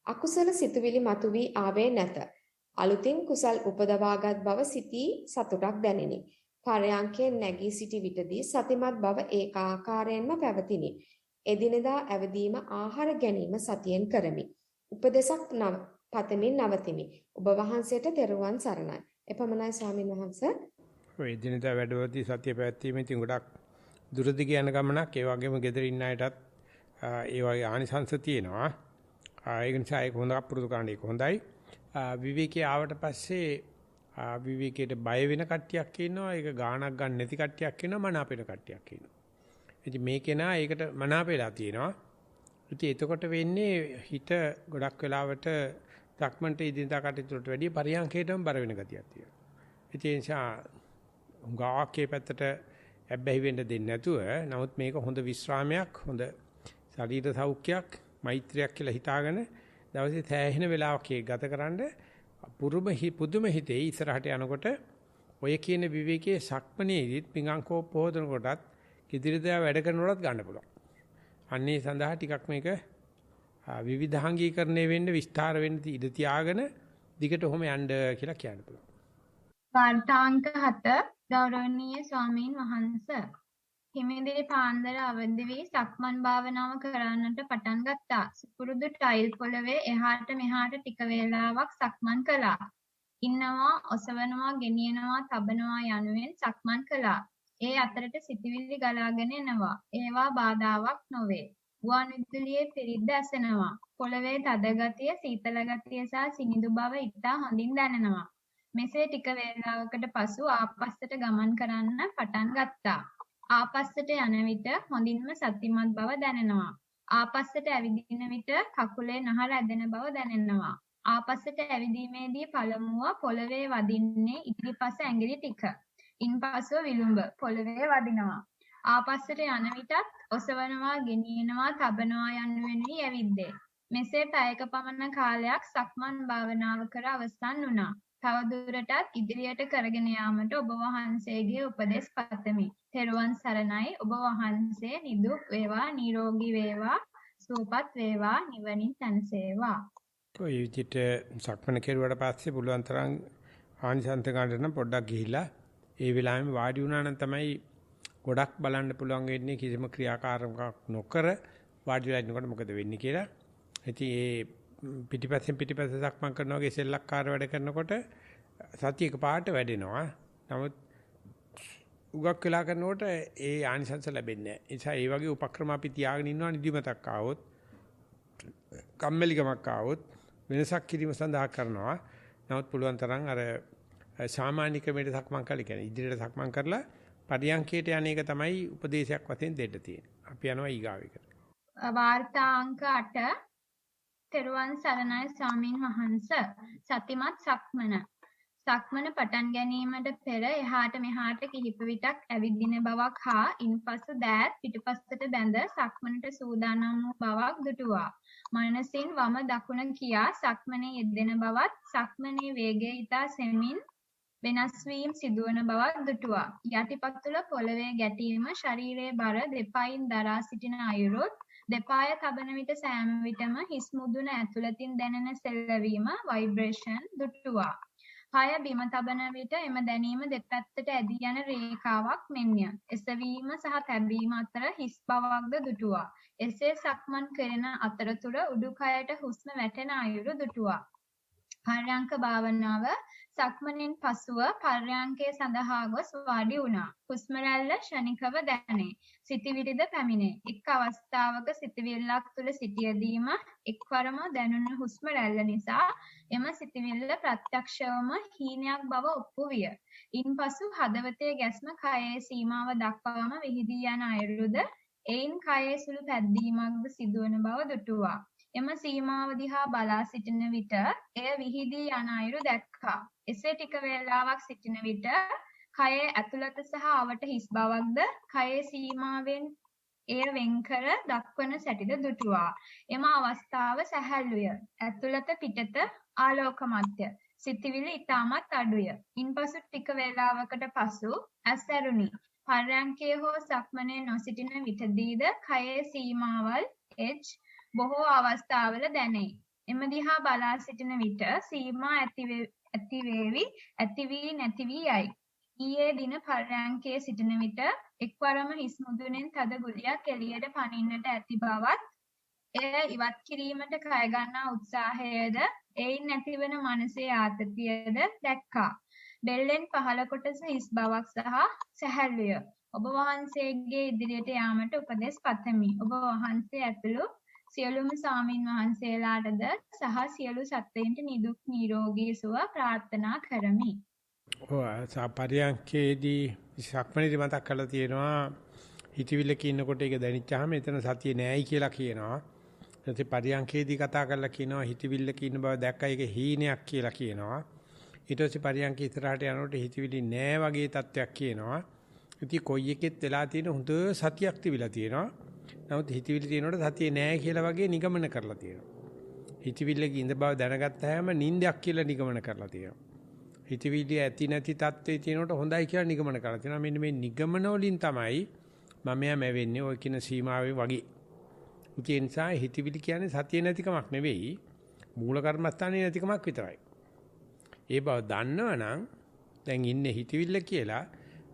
අකුසල සිතුවිලි මතුවී ආවේ නැත. අලුතින් කුසල් උපදවාගත් බව සිතී සතුටක් දැනිනි. පරයන්කයෙන් නැගී සිටි විටදී සතිමත් බව ඒකාකාරයෙන්ම පැවතිනි. එදිනෙදා ඇවදීම ආහාර ගැනීම සතියෙන් කරමි. උපදේශක් පතමින් නවතිමි. ඔබ වහන්සේට තෙරුවන් සරණයි. එපමණයි ස්වාමින් වහන්සේ. ඔය එදිනෙදා වැඩවලදී සතිය පැවැත්වීම ඉතින් ගොඩක් දුරදිග යන ගමනක්. ඒ වගේම ගෙදර ඉන්න අයටත් ඒ වගේ ආනිසංශ තියෙනවා. ඒක නිසා ඒක හොඳ අපුරුදු කරන්න ඒක හොඳයි. විවේකී ආවට පස්සේ විවේකයට බය වෙන කට්ටියක් ඉන්නවා. ඒක ගාණක් ගන්න නැති කට්ටියක් ඉන්නවා. මනාපෙන කට්ටියක් ඉන්නවා. ඉතින් මේකේ නා ඒකට මනාපෙලා තියෙනවා. ඉතින් එතකොට වෙන්නේ හිත ගොඩක් වෙලාවට ධක්මන්ට ඉදින්දා කටයුතුට වැඩිය පරියන්කේටම බර වෙන ගතියක් තියෙනවා. ඒ නිසා උගාකේ පැත්තට ඇබ්බැහි වෙන්න දෙන්නේ නැතුව නමුත් මේක හොඳ විශ්‍රාමයක් හොඳ ශරීර සෞඛ්‍යයක් මෛත්‍රියක් කියලා හිතාගෙන දවසේ සෑහෙන වෙලාවක් ඒක ගතකරනද පුදුම හිතේ ඉස්සරහට යනකොට ඔය කියන විවේකයේ සක්මනේදිත් පිඟංකෝ පොහොදන කොටත් කිදිරිදා වැඩ කරනකොටත් ගන්න පුළුවන්. අන්නේ සඳහා ටිකක් මේක විවිධාංගීකරණය වෙන්න විස්තර වෙන්න ඉඩ තියාගෙන දිගට ඔහොම යන්න කියලා කියන්න පුළුවන්. වර්තාංක 7 ගෞරවනීය ස්වාමීන් වහන්සේ හිමිදිරි පාන්දර අවදි වී සක්මන් භාවනාව කරන්නට පටන් ගත්තා. සුපුරුදු ටයිල් පොළවේ එහාට මෙහාට ටික වේලාවක් සක්මන් කළා. ඉන්නවා, ඔසවනවා, ගෙනියනවා, තබනවා යනුවෙන් සක්මන් කළා. ඒ අතරට සිතවිලි ගලාගෙන එනවා. ඒවා බාධාවක් නොවේ. ගුවන් විදුලියේ පිරිද්ද ඇසෙනවා. පොළවේ තද ගතිය, සීතල ගතිය සහ සිනිඳු බව ඉතා හොඳින් දැනෙනවා. මෙසේ ටික වේලාවකට පසු ආපස්සට ගමන් කරන්න පටන් ගත්තා. ආපස්සට යන විට හොඳින්ම සතිමත් බව දැනෙනවා. ආපස්සට ඇවිදින විට කකුලේ නහර ඇදෙන බව දැනෙනවා. ආපස්සට ඇවිදීමේදී පළමුව පොළවේ වදින්නේ ඉදිරිපස ඇඟිලි ටික. ඉන්පසුව විලුඹ පොළවේ වදිනවා. ආපස්සට යන විටත් ඔසවනවා, ගෙනියනවා, තබනවා යනුවෙන් ඇවිද්දේ. මෙසේ පැයක පමණ කාලයක් සක්මන් භාවනාව කර අවසන් වුණා. තවදුරටත් ඉදිරියට කරගෙන යාමට ඔබ වහන්සේගේ උපදෙස් පතමි. තෙරුවන් සරණයි. ඔබ වහන්සේ නිදුක් වේවා, නිරෝගී වේවා, සුවපත් වේවා නිවනින් සැනසේවා. ඔය විදිහට සක්මන කෙරුවට පස්සේ පුළුවන් තරම් ආනිසන්ත ගන්න නම් පොඩ්ඩක් ගිහිල්ලා ඒ වෙලාවෙම වාඩි වුණා නම් තමයි ගොඩක් බලන්න පුළුවන් වෙන්නේ කිසිම ක්‍රියාකාරකමක් නොකර වාඩි වෙලා ඉන්නකොට මොකද වෙන්නේ කියලා. ඉතින් ඒ පිටිපස්ස සක්මන් කරනවා වගේ සෙල්ලක්කාර වැඩ කරනකොට සතිය එකපාරට වැඩෙනවා. නමුත් උගක් වෙලා කරනකොට ඒ ආනිසංස ලැබෙන්නේ නැහැ. ඒ නිසා ඒ වගේ උපක්‍රම අපි තියාගෙන ඉන්නවා නිදිමතක් ආවොත්, කම්මැලිකමක් ආවොත් වෙනසක් කිරීම සඳහා කරනවා. නමුත් පුළුවන් තරම් අර සාමාන්‍ය ක්‍රමයට සක්මන් කරලා කියන්නේ ඉදිරියට සක්මන් කරලා පරියන්කයට යන්නේක තමයි උපදේශයක් වශයෙන් දෙන්න තියෙන්නේ. අපි යනවා ඊගාවෙකට. වාර්තාංක 8 තෙරුවන් සරණයි ස්වාමින් වහන්සේ. සතිමත් සක්මන. සක්මන පටන් ගැනීමට පෙර එහාට මෙහාට කිහිප විටක් ඇවිදින බවක් හා ඉන්පසු දෑත් පිටුපසට බැඳ සක්මනට සූදානම් වූ බවක් දුටුවා. මනසින් වම දකුණ කියා සක්මනේ යෙදෙන බවත් සක්මනේ වේගය ඉතා සෙමින් වෙනස් වීම සිදුවන බවක් දුටුවා. යටිපතුල පොළවේ ගැටීම ශරීරයේ බර දෙපයින් දරා සිටින අයුරුත් දෙපාය තබන විට සෑම විටම හිස් මුදුන ඇතුළතින් දැනෙන සෙල්ලවීම ভাইබ්‍රේෂන් දුටුවා. පාය බිම තබන විට එම දැනීම දෙපැත්තට ඇදී යන රේඛාවක් මෙන්ය. එසවීම සහ තැබීම අතර හිස් බවක්ද දුටුවා. එසේ සක්මන් කරන අතරතුර උඩුකයට හුස්ම වැටෙන අයුරු දුටුවා. පර්යංක භාවනාව සක්මනෙන් පසුව පර්යංකයේ සඳහා ගොස් වාඩි වුණා. හුස්ම රැල්ල ක්ෂණිකව දැනේ. සිතවිලිද පැමිණේ. එක් අවස්ථාවක සිතවිල්ලක් තුල සිටියදීම එක්වරම දැනුණු හුස්ම රැල්ල නිසා එම සිතවිල්ල ප්‍රත්‍යක්ෂවම හීනයක් බව ඔප්පු විය. ඉන්පසු හදවතේ ගැස්ම කයේ සීමාව දක්වාම විහිදී යන අයුරුද එයින් කයේ සුළු පැද්දීමක්ද සිදුවන බව දුටුවා. එම සීමාව දිහා බලා සිටින විට එය විහිදී යන අයුරු දැක්කා. එසේ ටික වේලාවක් සිටින විට කයේ ඇතුළත සහ අවට හිස් බවක්ද කයේ සීමාවෙන් එය වෙන්කර දක්වන සැටිද දුටුවා. එම අවස්ථාව සැහැල්ලුය. ඇතුළත පිටත ආලෝකමත්ය. සිතවිලි ඉතාමත් අඩුය. ඉන්පසු ටික වේලාවකට පසු ඇස් ඇරුණි. පර්යංකයේ හෝ සක්මනේ නොසිටින විටදීද කයේ සීමාවල් බොහෝ අවස්ථාවල දැනේ. එම දිහා බලා සිටින විට සීමා ඇති වී නැති වී යයි. ඊයේ දින පර්යංකයේ සිටින විට එක්වරම හිස් මුදුනෙන් තද ගුලියක් එළියට පනින්නට ඇති බවත් එය ඉවත් කිරීමට කය ගන්නා උත්සාහයද එයින් නැතිවන මනසේ ආතතියද දැක්කා. බෙල්ලෙන් පහළ කොටස හිස් බවක් සහ සැහැල්ලුය. ඔබ වහන්සේගේ ඉදිරියට යාමට උපදෙස් පතමි. ඔබ වහන්සේ ඇතුළු සියලුම ස්වාමින් වහන්සේලාටද සහ සියලු සත්ත්වයන්ට නිදුක් නිරෝගී සුව ප්‍රාර්ථනා කරමි. පරියන්කේදී සක්මණේදී මතක් කරලා තියෙනවා හිතවිල්ලක ඉන්නකොට ඒක දැනිච්චාම එතන සතිය නෑයි කියලා කියනවා. ඊට පරියන්කේදී කතා කරලා කියනවා හිතවිල්ලක ඉන්න බව දැක්කා ඒක හීනයක් කියලා කියනවා. ඊට පස්සේ පරියන්ක ඉස්සරහට යනකොට හිතවිලි නෑ වගේ තත්වයක් කියනවා. ඉතින් කොයි එකෙත් වෙලා තියෙන හොඳ සතියක් තිබිලා තියෙනවා. නමුත් හිතවිලි තියෙනකොට සතිය නෑ කියලා වගේ නිගමන කරලා තියෙනවා. හිතවිල්ලක ඉඳ බව දැනගත්ත හැම නිින්දයක් කියලා නිගමන කරලා තියෙනවා. හිතවිලි ඇති නැති තත්ත්වයේ තියෙනකොට හොඳයි කියලා නිගමන කරලා තියෙනවා. මෙන්න මේ නිගමන වලින් තමයි මම වෙන්නේ ඔය කියන සීමාවේ වගේ. ඒ නිසා හිතවිලි කියන්නේ සතිය නැතිකමක් නෙවෙයි මූල කර්මස්ථානයේ නැතිකමක් විතරයි. ඒ බව දන්නවනම් දැන් ඉන්නේ හිතවිල්ල කියලා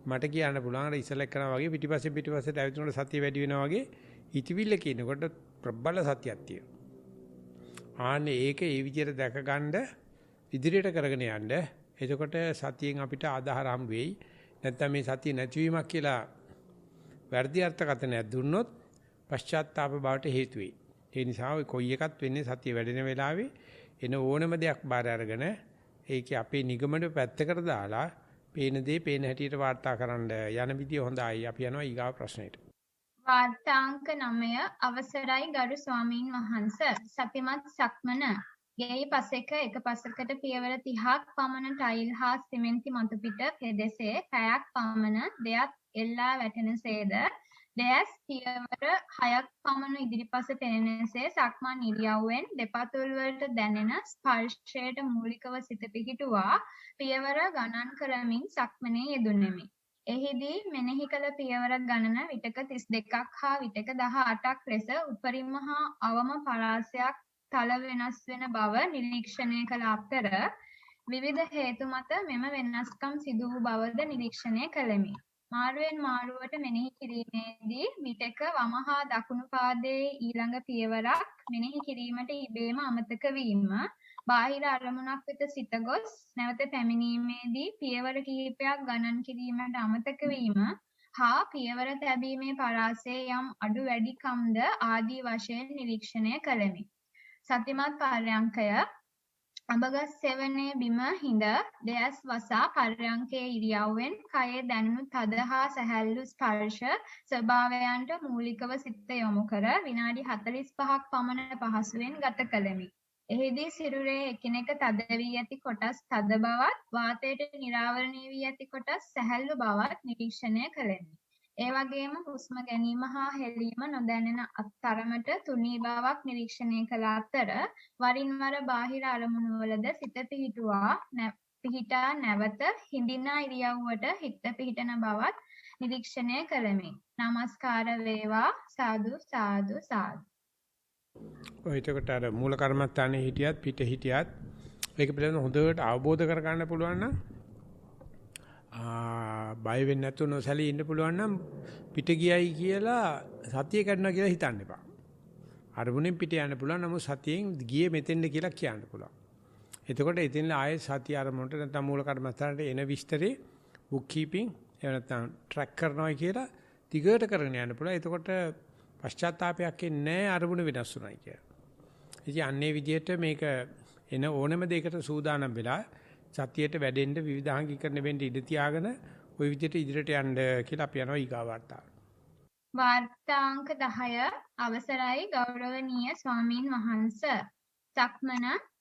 මට කියන්න පුළුවන් අර ඉස්සෙල්ලා කරනා වගේ පිටිපස්සට ඇවිත්නකොට සතිය වැඩි වෙනවා වගේ හිතවිල්ල කියනකොට ප්‍රබල සතියක් තියෙනවා. ආන්නේ ඒක ඒ විදිහට දැක ගන්න ඉදිරියට කරගෙන යන්න. එතකොට සතියෙන් අපිට ආධාර හම් වෙයි. නැත්නම් මේ සතිය නැතිවීමක් කියලා වැඩි අර්ථකථනයක් දුන්නොත් පශ්චාත්තාප බවට හේතු වෙයි. ඒ නිසා ඔය කොයි එකක් වෙන්නේ සතිය වැඩෙන වෙලාවේ එන ඕනම දෙයක් බාර අරගෙන ඒකේ අපේ නිගමන පැත්තකට දාලා පේන දේ පේන හැටියට වාර්තා කරන්න යන විදිය හොඳයි. අපි යනවා ඊගාව ප්‍රශ්නෙට. වාර්තාංක 9 අවසරයි ගරු ස්වාමීන් වහන්ස. සතිමත් සක්මන ගෙයි පසෙක එක පසකට පියවර 30ක් පමණ ටයිල් හා සිමෙන්ති මතු පිට පෙදෙසේ පැයක් පමණ දෙයක් එල්ලා වැටෙනසේද දෙයස් පියවර 6ක් පමණ ඉදිරිපස පෙනෙනසේ සක්මන් ඉරියව්වෙන් දෙපතුල් වලට දැනෙන ස්පර්ශයට මූලිකව සිත පිහිටුවා පියවර ගණන් කරමින් සක්මනේ යෙදුණෙමි. එහිදී මෙනෙහි කළ පියවර ගණන විටක 32ක් හා විටක 18ක් ලෙස උපරිම හා අවම පරාසයක් තල වෙනස් වෙන බව නිරීක්ෂණය කළ අතර විවිධ හේතු මත මෙම වෙනස්කම් සිදු වූ බවද නිරීක්ෂණය කළෙමි. මාරුවෙන් මාරුවට මෙනෙහි කිරීමේදී විටක වම හා දකුණු පාදයේ ඊළඟ පියවරක් මෙනෙහි කිරීමට ඉබේම අමතක වීම, බාහිර අරමුණක් වෙත සිත ගොස් නැවත පැමිණීමේදී පියවර කිහිපයක් ගණන් කිරීමට අමතක වීම හා පියවර තැබීමේ පරාසයේ යම් අඩු වැඩිකම්ද ආදී වශයෙන් නිරීක්ෂණය කළෙමි. සතිමත් පර්යංකය අඹගස් සෙවණේ බිම හිඳ දෙයස් වසා පර්යංකයේ ඉරියව්වෙන් කයේ දැනුණු තද හා සැහැල්ලු ස්පර්ශ ස්වභාවයන්ට මූලිකව සිත යොමු කර විනාඩි 45ක් පමණ පහසුවෙන් ගත කළෙමි. එහිදී සිරුරේ එකිනෙක තද වී ඇති කොටස් තද බවත් වාතයට නිරාවරණය වී ඇති කොටස් සැහැල්ලු බවත් නිරීක්ෂණය කළෙමි. ඒ වගේම හුස්ම ගැනීම හා හෙළීම නොදැනෙන තරමට තුනී බවක් නිරීක්ෂණය කළ අතර වරින් වර බාහිර අරමුණුවලද සිත පිහිටා නැවත හිඳිනා ඉරියව්වට හිත පිහිටන බවත් නිරීක්ෂණය කළෙමි. නමස්කාර වේවා. සාදු සාදු සාදු. ඔය එතකොට අර මූල කර්මස්ථානේ හිටියත් පිට හිටියත් ඒක පිළිබඳව හොඳට අවබෝධ කර ගන්න පුළුවන් නම් බය වෙන්නේ නැතුව නොසැලී ඉන්න පුළුවන් නම් පිට ගියයි කියලා සතිය කඩනවා කියලා හිතන්න එපා. අරමුණෙන් පිට යන්න පුළුවන් නමුත් සතියෙන් ගියේ මෙතෙන්ද කියලා කියන්න පුළුවන්. එතකොට එතන ආයේ සතිය අරමුණට නැත්නම් මූල කර්මස්ථානට එන විස්තරේ බුක් කීපින් එහෙම නැත්නම් ට්‍රැක් කරනවා කියලා දිගට කරගෙන යන්න පුළුවන්. එතකොට පශ්චාත්තාවයක් එන්නේ නැහැ අරමුණ වෙනස් වුණයි කියලා. ඉතින් අන්නේ විදිහට මේක එන ඕනම දෙයකට සූදානම් වෙලා සතියට වැඩෙන්න විවිධාංගීකරණ වෙන්න ඉඩ තියාගෙන ওই විදිහට ඉදිරියට යන්න කියලා අපි යනවා ඊගා වාර්තාවට. වාර්තාංක 10 අවසරයි ගෞරවනීය ස්වාමීන් වහන්ස.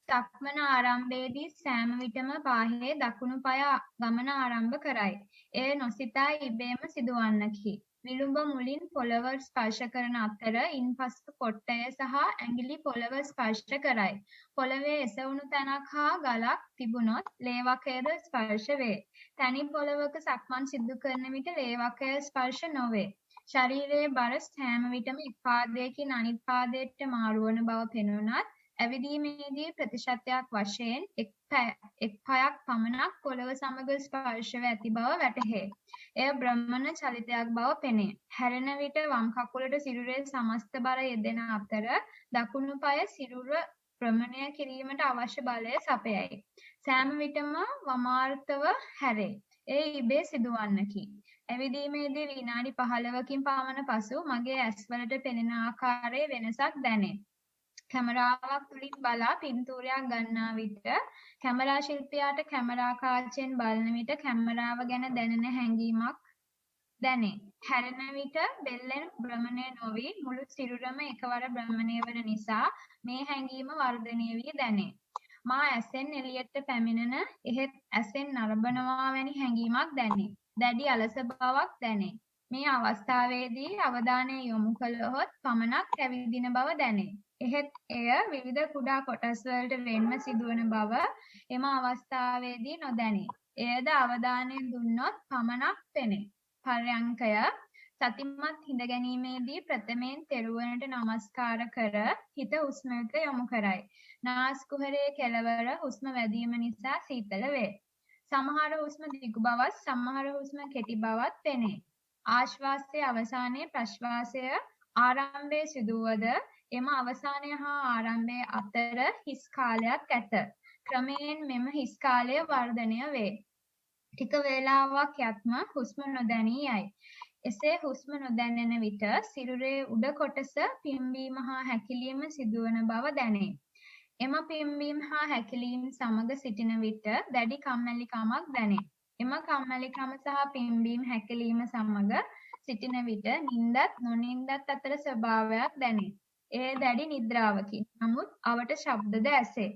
සක්මන ආරම්භයේදී සෑම විටම පාහේ දකුණු පාය ගමන ආරම්භ කරයි. එය නොසිතා ඉබේම සිදුවන්නකි. විලුඹ මුලින් පොළව ස්පර්ශ කරන අතර ඉන්පසු කොට්ටය සහ ඇඟිලි පොළව ස්පර්ශ කරයි. පොළවේ එසවුණු තැනක් හා ගලක් තිබුණොත් ලේවකයද ස්පර්ශ වේ. තනි පොළවක සක්මන් සිදු කරන විට ලේවකය ස්පර්ශ නොවේ. ශරීරයේ බර සෑම විටම එක් පාදයකින් අනිත් පාදයට මාරු වන බව පෙනුනත් ඇවිදීමේදී ප්‍රතිශතයක් වශයෙන් එක් පයක් පමණක් පොළව සමග ස්පර්ශව ඇති බව වැටහේ. එය භ්‍රමණ චලිතයක් බව පෙනේ. හැරෙන විට වම් කකුලට සිරුරේ සමස්ත බර යෙදෙන අතර දකුණු පාය සිරුර භ්‍රමණය කිරීමට අවශ්‍ය බලය සපයයි. සෑම විටම වමාර්ථව හැරේ. ඒ ඉබේ සිදුවන්නකි. ඇවිදීමේදී විනාඩි 15කින් පමණ පසු මගේ ඇස්වලට පෙනෙන ආකාරයේ වෙනසක් දැනේ. කැමරාවක් තුලින් බලා පින්තූරයක් ගන්නා විට කැමරා ශිල්පියාට කැමරා කාචයෙන් බලන විට කැමරාව ගැන දැනෙන හැඟීමක් දැනේ. හැරෙන විට බෙල්ලෙන් භ්‍රමණය නොවි මුළු සිරුරම එකවර භ්‍රමණය වන නිසා මේ හැඟීම වර්ධනය වී දැනේ. මා ඇසෙන් එළියට පැමිණෙන එහෙත් ඇසෙන් නරඹනවා වැනි හැඟීමක් දැනේ. දැඩි අලස බවක් දැනේ. මේ අවස්ථාවේදී අවධානය යොමු කළහොත් පමණක් ඇවිදින බව දැනේ. එහෙත් එය විවිධ කුඩා කොටස් වලට වෙන්ව සිදුවන බව එම අවස්ථාවේදී නොදැනේ. එයද අවධානය දුන්නොත් පමණක් පෙනේ. පර්යංකය සතිමත් හිඳ ගැනීමේදී ප්‍රථමයෙන් තෙරුවනට නමස්කාර කර හිත හුස්මට යොමු කරයි. නාස් කුහරයේ කෙළවර හුස්ම වැදීම නිසා සීතල වේ. සමහර හුස්ම දිගු බවත් සමහර හුස්ම කෙටි බවත් පෙනේ. ආශ්වාසයේ අවසානයේ ප්‍රශ්වාසය ආරම්භයේ සිදුවද එම අවසානය හා ආරම්භය අතර හිස් කාලයක් ඇත. ක්‍රමයෙන් මෙම හිස් කාලය වර්ධනය වේ. ටික වේලාවක් යත්ම හුස්ම නොදැනී යයි. එසේ හුස්ම නොදැනෙන විට සිරුරේ උඩ කොටස පිම්බීම හා හැකිලීම සිදුවන බව දැනේ. එම පිම්බීම හා හැකිලීම සමග සිටින විට දැඩි කම්මැලිකමක් දැනේ. එම කම්මැලිකම සහ පිම්බීම හැකිලීම සමග සිටින විට නිින්දත් නොනිින්දත් අතර ස්වභාවයක් දැනේ. එය දැඩි නිද්‍රාවකි. නමුත් අවට ශබ්දද ඇසේ.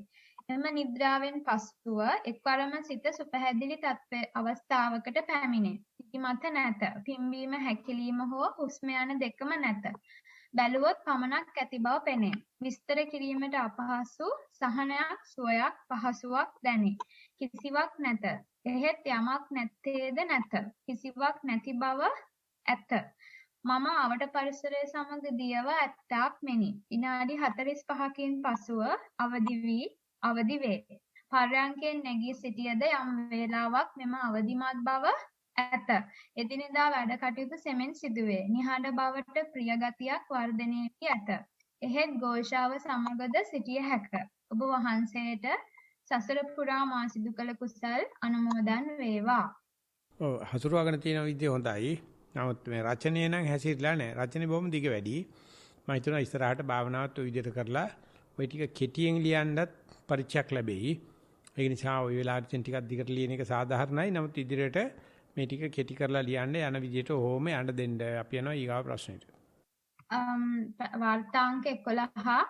එම නිද්‍රාවෙන් පසුව එක්වරම සිත සුපැහැදිලි අවස්ථාවකට පැමිණේ. සිතිමත නැත. පිම්බීම හැකිලීම හෝ හුස්ම යන දෙකම නැත. බැලුවොත් පමණක් ඇති බව පෙනේ. විස්තර කිරීමට අපහසු සහනයක්, සුවයක්, පහසුවක් දැනේ. කිසිවක් නැත. එහෙත් යමක් නැත්තේද නැත. කිසිවක් නැති බව ඇත. මම අවට පරිසරය සමග දියව ඇත්තාක් මෙනි. විනාඩි 45කින් පසුව අවදි වේ. පර්යංකයෙන් නැගී සිටියද යම් වේලාවක් මෙම අවදිමත් බව ඇත. එදිනෙදා වැඩ කටයුතු සෙමෙන් සිදුවේ. නිහඬ බවට ප්‍රිය ගතියක් වර්ධනය වී ඇත. එහෙත් ഘോഷාව සමගද සිටිය හැක. ඔබ වහන්සේට සසර පුරා මා සිදු කළ කුසල් අනුමෝදන් වේවා. ඔව් හසුරුවගෙන තියෙන විදිය හොඳයි. නමුත් මේ රචනය නම් හැසිරලා නැහැ. රචනේ බොහොම දිග වැඩි. මම හිතනවා ඉස්සරහට භාවනාවත් ඔය විදිහට කරලා ඔය ටික කෙටියෙන් ලියන්නත් පරිචයක් ලැබෙයි. ඒ නිසා ওই වෙලාවට ටිකක් දිගට ලියන එක සාධාරණයි. නමුත් ඉදිරියට මේ ටික කෙටි කරලා ලියන්න යන විදිහට ඕම යන්න දෙන්න. අපි යනවා ඊගාව ප්‍රශ්නෙට. වාර්තාංක 11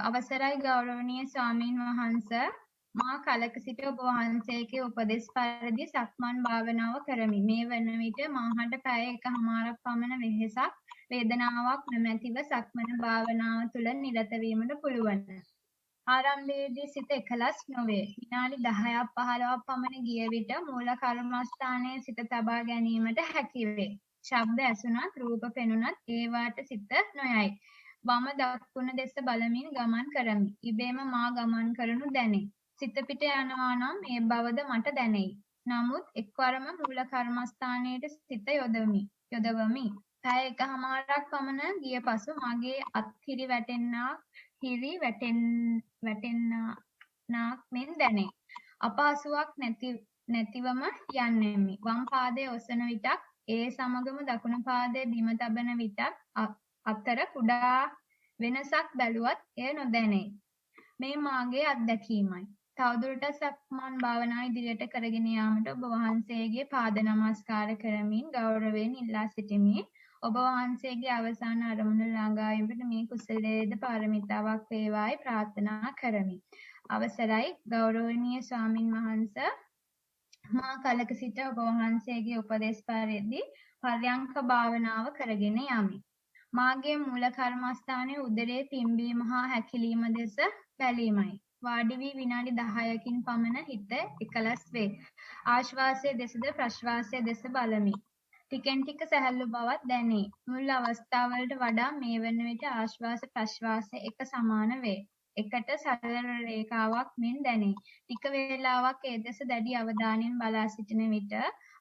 අවසරයි ගෞරවනීය ස්වාමීන් වහන්සේ මා කලක සිට ඔබ වහන්සේගේ උපදෙස් පරිදි සක්මන් භාවනාව කරමි. මේ වන විට මාහට පැය එකමාරක් පමණ වෙහෙසක් වේදනාවක් නොමැතිව සක්මන භාවනාව තුළ නිරත වීමට පුළුවන්. ආරම්භයේදී සිත එකලස් නොවේ. විනාඩි 10ක් 15ක් පමණ ගිය විට මූල කර්මස්ථානයේ සිත තබා ගැනීමට හැකි වේ. ශබ්ද ඇසුණත් රූප පෙනුණත් ඒවාට සිත නොයයි. වම දකුණ දෙස බලමින් ගමන් කරමි. ඉබේම මා ගමන් කරනු දැනේ. සිත පිට යනවා නම් ඒ බවද මට දැනෙයි. නමුත් එක්වරම මූල කර්මස්ථානයේ සිත යොදවමි. පැය එකමාරක් පමණ ගිය පසු මගේ අත් හිරි වැටෙන්නාක් මෙන් දැනේ. අපහසුාවක් නැතිවම යන්නෙමි. වම් පාදයේ ඔසන විටක් ඒ සමගම දකුණු පාදයේ බිම තබන විටක් අතර කුඩා වෙනසක් බැලුවත් එය නොදැනේ. මේ මාගේ අත්දැකීමයි. තවදුරටත් සක්මන් භාවනාව ඉදිරියට කරගෙන යාමට ඔබ වහන්සේගේ පාද නමස්කාර කරමින් ගෞරවයෙන් ඉල්ලා සිටිමි. ඔබ වහන්සේගේ අවසාන අරමුණ ළඟා වීමට මේ කුසලයේද පාරමිතාවක් වේවායි ප්‍රාර්ථනා කරමි. අවසරයි ගෞරවනීය ස්වාමින් වහන්සේ මා කලක සිට ඔබ වහන්සේගේ උපදෙස් පරිදි පර්යංක භාවනාව කරගෙන යමි. මාගේ මූල කර්මස්ථානයේ උදරයේ පිම්බීම හා හැකිලිම දෙස බැලීමයි. වාඩි වී විනාඩි 10කින් පමණ හිත එකලස් වේ. ආශ්වාසයේ දෙසද ප්‍රශ්වාසයේ දෙස බලමි. ටිකෙන් ටික සැහැල්ලු බවක් දැනේ. මුල් අවස්ථාවලට වඩා මේ වන විට ආශ්වාස ප්‍රශ්වාස එක සමාන වේ. එකට සරල රේඛාවක් මෙන් දැනේ. ටික වේලාවක් ඒ දෙස දැඩි අවධානයෙන් බලා සිටින විට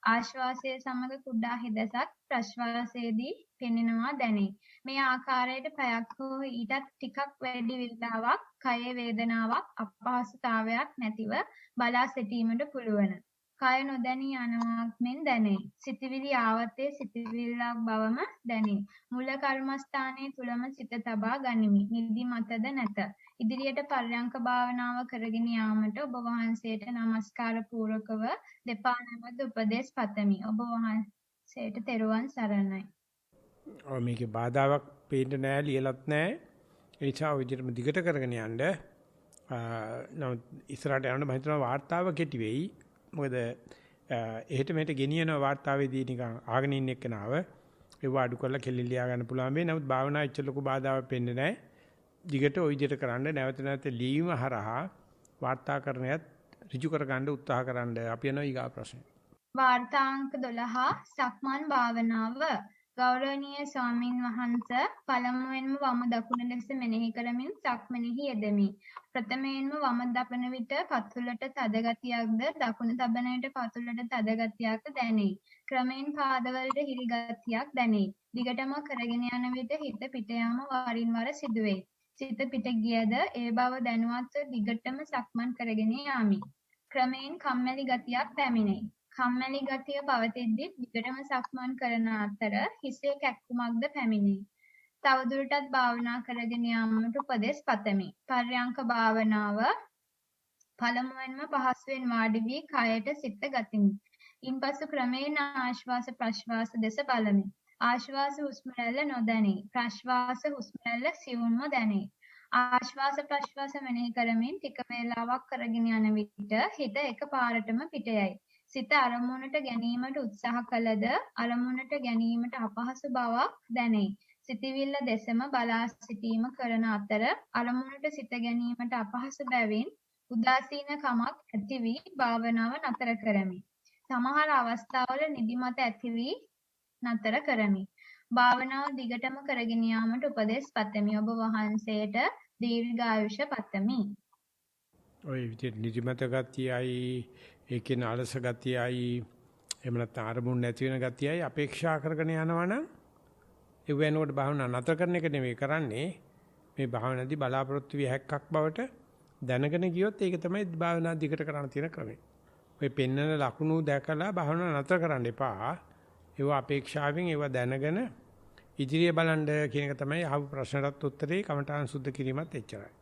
ආශ්වාසයේ සමග කුඩා හිදසක් ප්‍රශ්වාසයේදී පෙනෙනවා දැනේ. මේ ආකාරයට පැයක් හෝ ඊටත් ටිකක් වැඩි වේලාවක් කයේ වේදනාවක් අපහසුතාවයක් නැතිව බලා සිටීමට පුළුවන්. කය නොදැනී යනවාක් මෙන් දැනේ. සිතවිලි ආවතේ සිතවිල්ලක් බවම දැනේ. මූල කර්මස්ථානයේ තුලම සිත තබා ගනිමි. නිදි මතද නැත. ඉදිරියට පර්යංක භාවනාව කරගෙන යාමට ඔබ වහන්සේට নমස්කාර පූර්වකව දෙපා නමද උපදේශ පතමි. ඔබ වහන්සේට තෙරුවන් සරණයි. මේකේ බාධාවක් පේන්න නැහැ ලියලත් නැහැ. ඒ නිසා ඔය විදිහටම දිගට කරගෙන යන්න. නමුත් ඉස්සරහට යනකොට මම හිතනවා වාර්තාව කෙටි වෙයි. මොකද එහෙට මෙහෙට ගෙනියන වාර්තාවේදී නිකන් ආගෙන ඉන්න එක්කනාව ඒව අඩු කරලා කෙලින් ලියා ගන්න පුළුවන් වෙයි. නමුත් භාවනා ඉච්ච ලොකු බාධාවක් පෙන්නේ නැහැ. දිගට ওই විදිහට කරන්න නැවත නැවත ලියීම හරහා වාර්තාකරණයත් ඍජු කර ගන්න උත්සාහ කරන්න. අපි යනවා ඊගා ප්‍රශ්නෙට. වාර්තාංක 12 සක්මන් භාවනාව. ගෞරවනීය ස්වාමින් වහන්සේ පළමුවෙන්ම වම දකුණ ලෙස මෙනෙහි කරමින් සක්මනෙහි යෙදෙමි. ප්‍රථමයෙන්ම වම දපන විට පතුලට තද ගතියක්ද දකුණ තබන විට පතුලට තද ගතියක්ද දැනේ. ක්‍රමෙන් පාදවලට හිරි ගතියක් දැනේ. දිගටම කරගෙන යන විට හිත පිට යාම වරින් වර සිදුවේ. සිත පිට ගියද ඒ බව දැනුවත්ව දිගටම සක්මන් කරගෙන යාමි. ක්‍රමෙන් කම්මැලි ගතියක් පැමිණේ. කම්මැලි ගතිය පවතිද්දී දිගටම සක්මන් කරන අතර හිසේ කැක්කුමක්ද පැමිණේ. තවදුරටත් භාවනා කරගෙන යාමට උපදෙස් පතමි. පර්යංක භාවනාව පළමුවෙන්ම පහසුවෙන් වාඩි වී කයට සිත ගතිමි. ඉන්පසු ක්‍රමයෙන් ආශ්වාස ප්‍රශ්වාස දෙස බලමි. ආශ්වාස හුස්ම රැල්ල නොදැනේ. ප්‍රශ්වාස හුස්ම රැල්ල සියුම්ව දැනේ. ආශ්වාස ප්‍රශ්වාස මෙනෙහි කරමින් ටික වේලාවක් කරගෙන යන විට හිත එකපාරටම පිට යයි. සිත අරමුණට ගැනීමට උත්සාහ කළද අරමුණට ගැනීමට අපහසු බවක් දැනේ. සිතවිල්ල දෙසම බලා සිටීම කරන අතර අරමුණට සිත ගැනීමට අපහසු බැවින් උදාසීනකමක් ඇති වී භාවනාව නතර කරමි. සමහර අවස්ථාවල නිදිමත ඇති වී නතර කරමි. භාවනාව දිගටම කරගෙන යාමට උපදෙස් පතමි. ඔබ වහන්සේට දීර්ඝායුෂ පතමි. ඔය විදිහට නිදිමත ගතියයි ඒකේ අලස ගතියයි එහෙම නැත්නම් අරමුණ නැති වෙන ගතියයි අපේක්ෂා කරගෙන යනවනම් ඒ වෙනකොට භාවනා නතර කරන එක නෙමෙයි කරන්නේ. මේ භාවනාදී බලාපොරොත්තු විය හැක්කක් බවට දැනගෙන ගියොත් ඒක තමයි භාවනා දිගට කරන්න තියෙන ක්‍රමය. ඔය පෙන්නන ලකුණු දැකලා භාවනා නතර කරන්න එපා. ඒව අපේක්ෂාවෙන් ඒව දැනගෙන ඉදිරිය බලන්න කියන එක තමයි අහපු ප්‍රශ්නටත් උත්තරේ කමඨාන් සුද්ධ කිරීමත් එච්චරයි.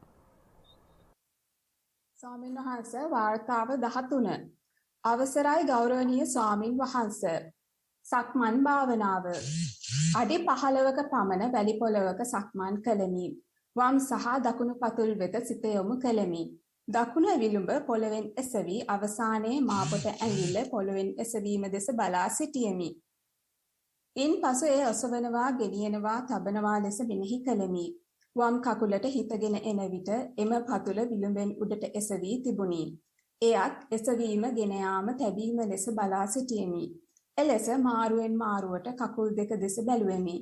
ස්වාමීන් වහන්සේ වාර්තාව 13 අවසරයි ගෞරවනීය ස්වාමින් වහන්සේ සක්මන් භාවනාව අඩි 15ක පමණ වැලි පොළවක සක්මන් කළෙමි. වම් සහ දකුණු පතුල් වෙත සිත යොමු කළෙමි. දකුණ විලුඹ පොළවෙන් එසවි අවසානයේ මාපොට ඇඟිල්ල පොළවෙන් එසවීම දෙස බලා සිටියෙමි. ඉන්පසු ඒ ඔසවනවා, ගෙනියනවා, තබනවා ලෙස මෙනෙහි කළෙමි. වම් කකුලට හිතගෙන එන විට එම පතුල විලුඹෙන් උඩට එසවි තිබුණි. එයත් එසවීම, ගෙන යාම, තැබීම ලෙස බලා සිටියෙමි. එලෙස මාරුවෙන් මාරුවට කකුල් දෙක දෙස බැලුවෙමි.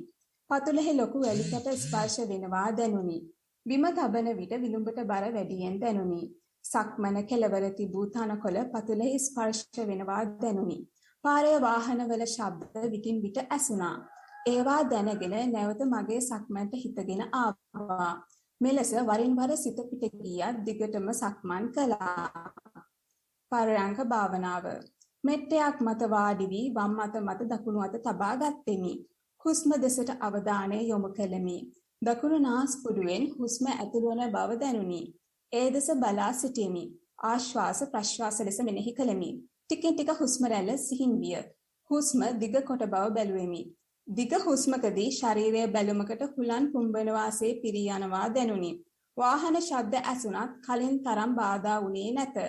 පතුලෙහි ලොකු වැලිකට ස්පර්ශ වෙනවා දැනුනි. බිම තබන විට විලුඹට බර වැඩියෙන් දැනුනි. සක්මන කෙළවර තිබූ තනකොළ පතුලෙහි ස්පර්ශ වෙනවා දැනුනි. පාරේ වාහනවල ශබ්ද විටින් විට ඇසුණා. ඒවා දැනගෙන නැවත මගේ සක්මන්ට හිතගෙන ආවා. මෙලෙස වරින් වර සිත පිට ගියත් දිගටම සක්මන් කළා. පරයන්ක භාවනාව. මෙට්ටයක් මත වාඩි වී වම් අත මත දකුණු අත තබා ගත්ෙමි. හුස්ම දෙසට අවධානය යොමු කෙලෙමි. දකුණු නාස්පුඩුවෙන් හුස්ම ඇතුළු වන බව දැනුනි. ඒ දෙස බලා සිටියෙමි. ආශ්වාස ප්‍රශ්වාස ලෙස මෙනෙහි කෙලෙමි. ටිකෙන් ටික හුස්ම රැල්ල සිහින් විය. හුස්ම දිග කොට බව බැලුවෙමි. දිග හුස්මකදී ශරීරයේ බැලුමකට හුලන් පුම්බන වාසේ පිරී යනවා දැනුනි. වාහන ශබ්ද ඇසුණත් කලින් තරම් බාධා වුණේ නැත.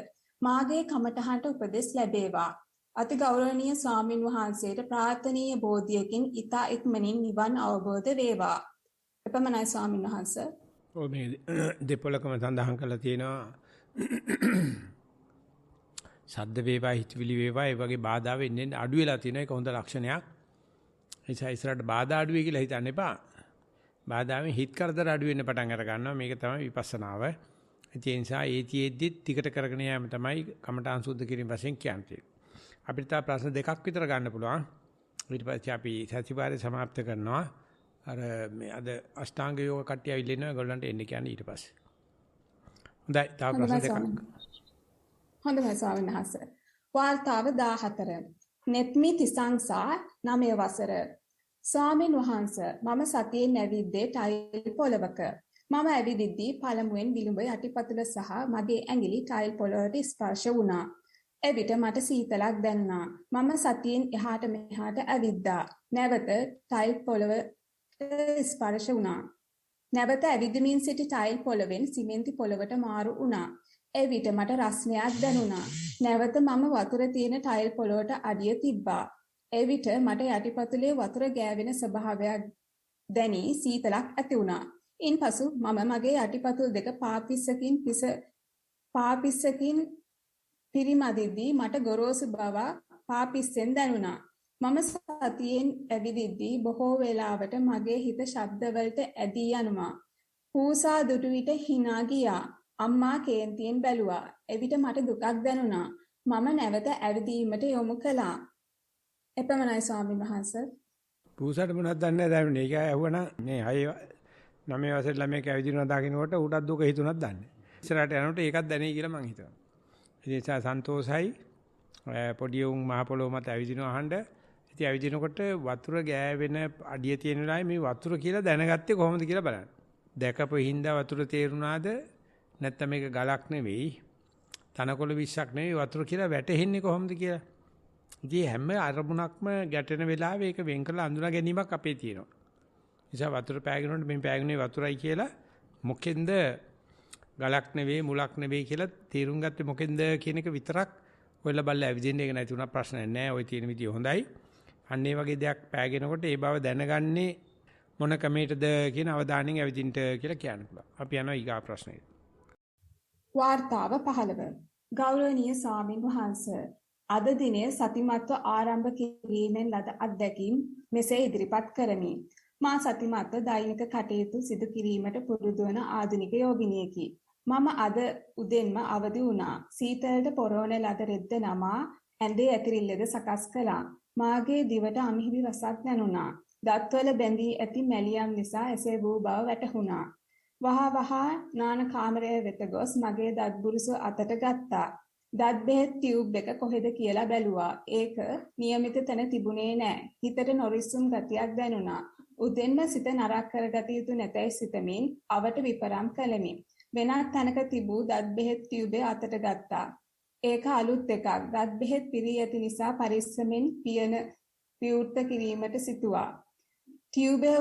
මාගේ කමටහනට උපදෙස් ලැබේවා. අති ගෞරවනීය ස්වාමින් වහන්සේට ප්‍රාර්ථනීය බෝධියකින් ඊතා ඉක්මනින් නිවන් අවබෝධ වේවා. එපමණයි ස්වාමින් වහන්සේ. ඔය මේ දෙපොලකම සඳහන් කරලා තියෙනවා ශබ්ද වේවා හිතවිලි වේවා ඒ වගේ බාධා වෙන්නේ අඩු වෙලා තියෙනවා. ඒක හොඳ ලක්ෂණයක්. ඒ ඉස්සරහට බාධා අඩු වෙයි කියලා හිතන්න එපා. බාධාවෙන් හිත කරදර අඩු වෙන්න පටන් අර ගන්නවා. මේක තමයි විපස්සනාව. ඒ නිසා ඒතිෙද්දිත් ටිකට කරගෙන යෑම තමයි කමඨාන් සුද්ධ කිරීම වශයෙන් කියන්නේ. අපිට තා ප්‍රශ්න දෙකක් විතර ගන්න පුළුවන්. ඊට පස්සේ අපි සතිವಾರේ સમાપ્ત කරනවා. අර මේ අද අෂ්ටාංග යෝග කට්ටිය අවිල්ල ඉන්නවා. ඒගොල්ලන්ට එන්න කියන්නේ ඊට පස්සේ. හොඳයි. තා ප්‍රශ්න දෙකක්. හොඳයි ස්වාමීන් වහන්සේ. වාර්තාව 14. නෙත්මි තිසංසා 9 වසර. ස්වාමීන් වහන්සේ මම සතියෙන් ඇවිද්දේ ටයිල් පොළවක. මම ඇවිදිද්දී පළමුවෙන් විලුඹ යටිපතුල සහ මගේ ඇඟිලි ටයිල් පොළවට ස්පර්ශ වුණා. එවිට මට සීතලක් දැනුණා. මම සතියෙන් එහාට මෙහාට ඇවිද්දා. නැවත ටයිල් පොළවට ස්පර්ශ වුණා. නැවත ඇවිදමින් සිටි ටයිල් පොළවෙන් සිමෙන්ති පොළවට මාරු වුණා. එවිට මට රස්නයක් දැනුණා. නැවත මම වතුර තියෙන ටයිල් පොළවට අඩිය තිබ්බා. එවිට මට යටිපතුලේ වතුර ගෑවෙන ස්වභාවයක් දැනි සීතලක් ඇති වුණා. ඉන්පසු මම මගේ යටිපතුල් දෙක පාපිස්සකින් පිරිමදිද්දී මට ගොරෝසු බව පාපිස්සෙන් දැනුණා. මම සතියෙන් ඇවිදිද්දී බොහෝ වෙලාවට මගේ හිත ශබ්දවලට ඇදී යනවා. පූසා දුටු විට hina ගියා. අම්මා කේන්තියෙන් බැලුවා. එවිට මට දුකක් දැනුණා. මම නැවත ඇවිදීමට යොමු කළා. එපමණයි ස්වාමීන් වහන්සේ. පූසාට මොනවද දන්නේ නැහැ. ඒක ඇහුවනම් මේ 9 වසරේ ළමයෙක් ඇවිදිනවා දකින්නකොට ඌටත් දුක හිතුණක් දන්නේ. ඉස්සරහට යනකොට ඒකත් දැනේ කියලා මං හිතනවා. ඒ නිසා සන්තෝසයි පොඩි උන් මහ පොළොව මත ඇවිදිනවා අහන්න. ඉතින් ඇවිදිනකොට වතුර ගෑවෙන අඩිය තියෙන වෙලාවේ මේ වතුර කියලා දැනගත්තේ කොහොමද කියලා බලන්න. දැකපු හින්දා වතුර තේරුණාද? නැත්නම් මේක ගලක් නෙවෙයි, තනකොළ විශ්ක් නෙවෙයි වතුර කියලා වැටෙන්නේ කොහොමද කියලා. ඉතින් හැම අරමුණක්ම ගැටෙන වෙලාවේ ඒක වෙන් කරලා අඳුනා ගැනීමක් අපේ තියෙනවා. නිසා වතුර පෑගෙනකොට මේ පෑගුනේ වතුරයි කියලා මොකෙන්ද ගලක් නෙවෙයි මුලක් නෙවෙයි කියලා තීරුම් ගත්තේ මොකෙන්ද කියන එක විතරක් ඔයලා බලලා ඇවිදින්න එක නැති උනා ප්‍රශ්නයක් නෑ. ওই තියෙන විදිය හොඳයි. අන්න ඒ වගේ දෙයක් පෑගෙනකොට ඒ බව දැනගන්නේ මොන ක්‍රමයකටද කියන අවධානයෙන් ඇවිදින්න කියලා කියන්න පුළුවන්. අපි යනවා ඊගා ප්‍රශ්නෙට. වාර්තාව 15. ගෞරවනීය ස්වාමින් වහන්සේ අද දිනය සතිමත්ව ආරම්භ කිරීමෙන් ලද අත්දැකීම් මෙසේ ඉදිරිපත් කරමි. මා සතිමත්ව දෛනික කටයුතු සිදු කිරීමට පුරුදු වන ආධුනික යෝගිනියකි. මම අද උදෙන්ම අවදි වුණා. සීතලට පොරවන ලද රෙද්ද නමා ඇඳේ ඇතිරිල්ලද සකස් කළා. මාගේ දිවට අමිහිරි රසක් දැනුණා. දත්වල බැඳී ඇති මැලියම් නිසා එසේ වූ බව වැටහුණා. වහා නාන කාමරය වෙත ගොස් මගේ දත් බුරුසු අතට ගත්තා. දත් බෙහෙත් ටියුබ් එක කොහෙද කියලා බැලුවා. ඒක નિયમિત තැන තිබුණේ නැහැ. හිතට නොරිස්සුම් ගතියක් දැනුණා. උදෙන්ම සිත නරක කරගත යුතු නැතයි සිතමින් අවට විපරම් කළෙමි. වෙනත් තැනක තිබූ දත් බෙහෙත් ටියුබේ අතට ගත්තා. ඒක අලුත් එකක්. දත් බෙහෙත් පිරී ඇති නිසා පරිස්සමෙන් පියන විවෘත කිරීමට සිතුවා. ටියුබේ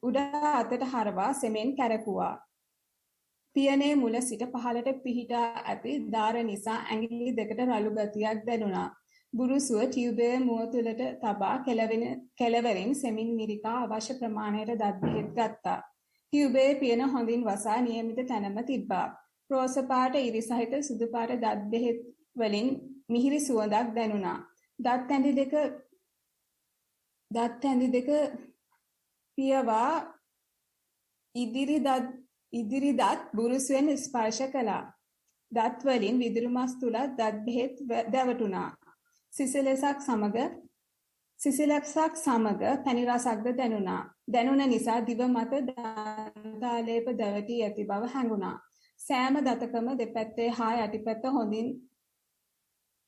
උඩ අතට හරවා සෙමෙන් කැරකුවා. පියනේ මුල සිට පහළට පිහිටා ඇති දාර නිසා ඇඟිලි දෙකට රළු ගතියක් දැනුණා. බුරුසුව ටියුබේ මුව තුලට තබා කෙළවරින් සෙමින් මිරිකා අවශ්‍ය ප්‍රමාණයට දත් බෙහෙත් ගත්තා. ටියුබේ පියන හොඳින් වසා નિયમિત තැනම තිබ්බා. රෝස පාට ඉරි සහිත සුදු පාට දත් බෙහෙත් වලින් මිහිරි සුවඳක් දැනුණා. දත් ඇඳි දෙක පියවා ඉදිරි දත් බුරුසුවෙන් ස්පර්ශ කළා. දත් වලින් විදුරු මස් තුලත් දත් බෙහෙත් දැවටුණා. සිසිලසක් සමග පැණි රසක්ද දැනුණා. දැනුණ නිසා දිව මත දන්තාලේප දැවටි ඇති බව හැඟුණා. සෑම දතකම දෙපැත්තේ හා යටිපැත්ත හොඳින්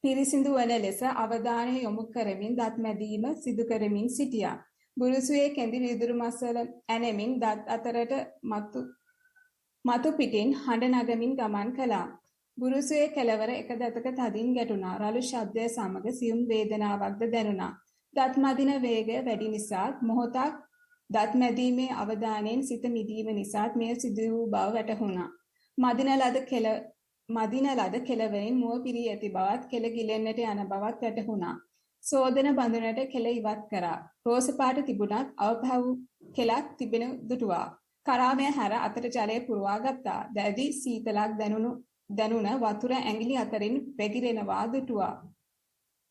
පිරිසිදු වන ලෙස අවධානය යොමු කරමින් දත් මැදීම සිදු කරමින් සිටියා. බුරුසුවේ කෙඳි විදුරු මස්වල ඇනෙමින් දත් අතරට මතු පිටින් හඬ නගමින් ගමන් කළා. බුරුසුවේ කෙළවර එක දතක තදින් ගැටුණා. රළු ශබ්දය සමග සියුම් වේදනාවක්ද දැනුණා. දත් මදින වේගය වැඩි නිසාත් මොහොතක් දත් මැදීමේ අවධානයෙන් සිත මිදීම නිසාත් මෙය සිදු වූ බව වැටහුණා. මදින ලද කෙළවරින් මුව පිරී ඇති බවත් කෙළ ගිලෙන්නට යන බවත් වැටහුණා. සෝදන බඳුනට කෙළ ඉවත් කරා. රෝස පාට තිබුණත් අවපහව් කෙලක් තිබෙන දුටුවා. කරාමය හැර අතට ජලය පුරවා ගත්තා. දැඩි සීතලක් දැනුණ වතුර ඇඟිලි අතරින් වැగిරෙනවා දුටුවා.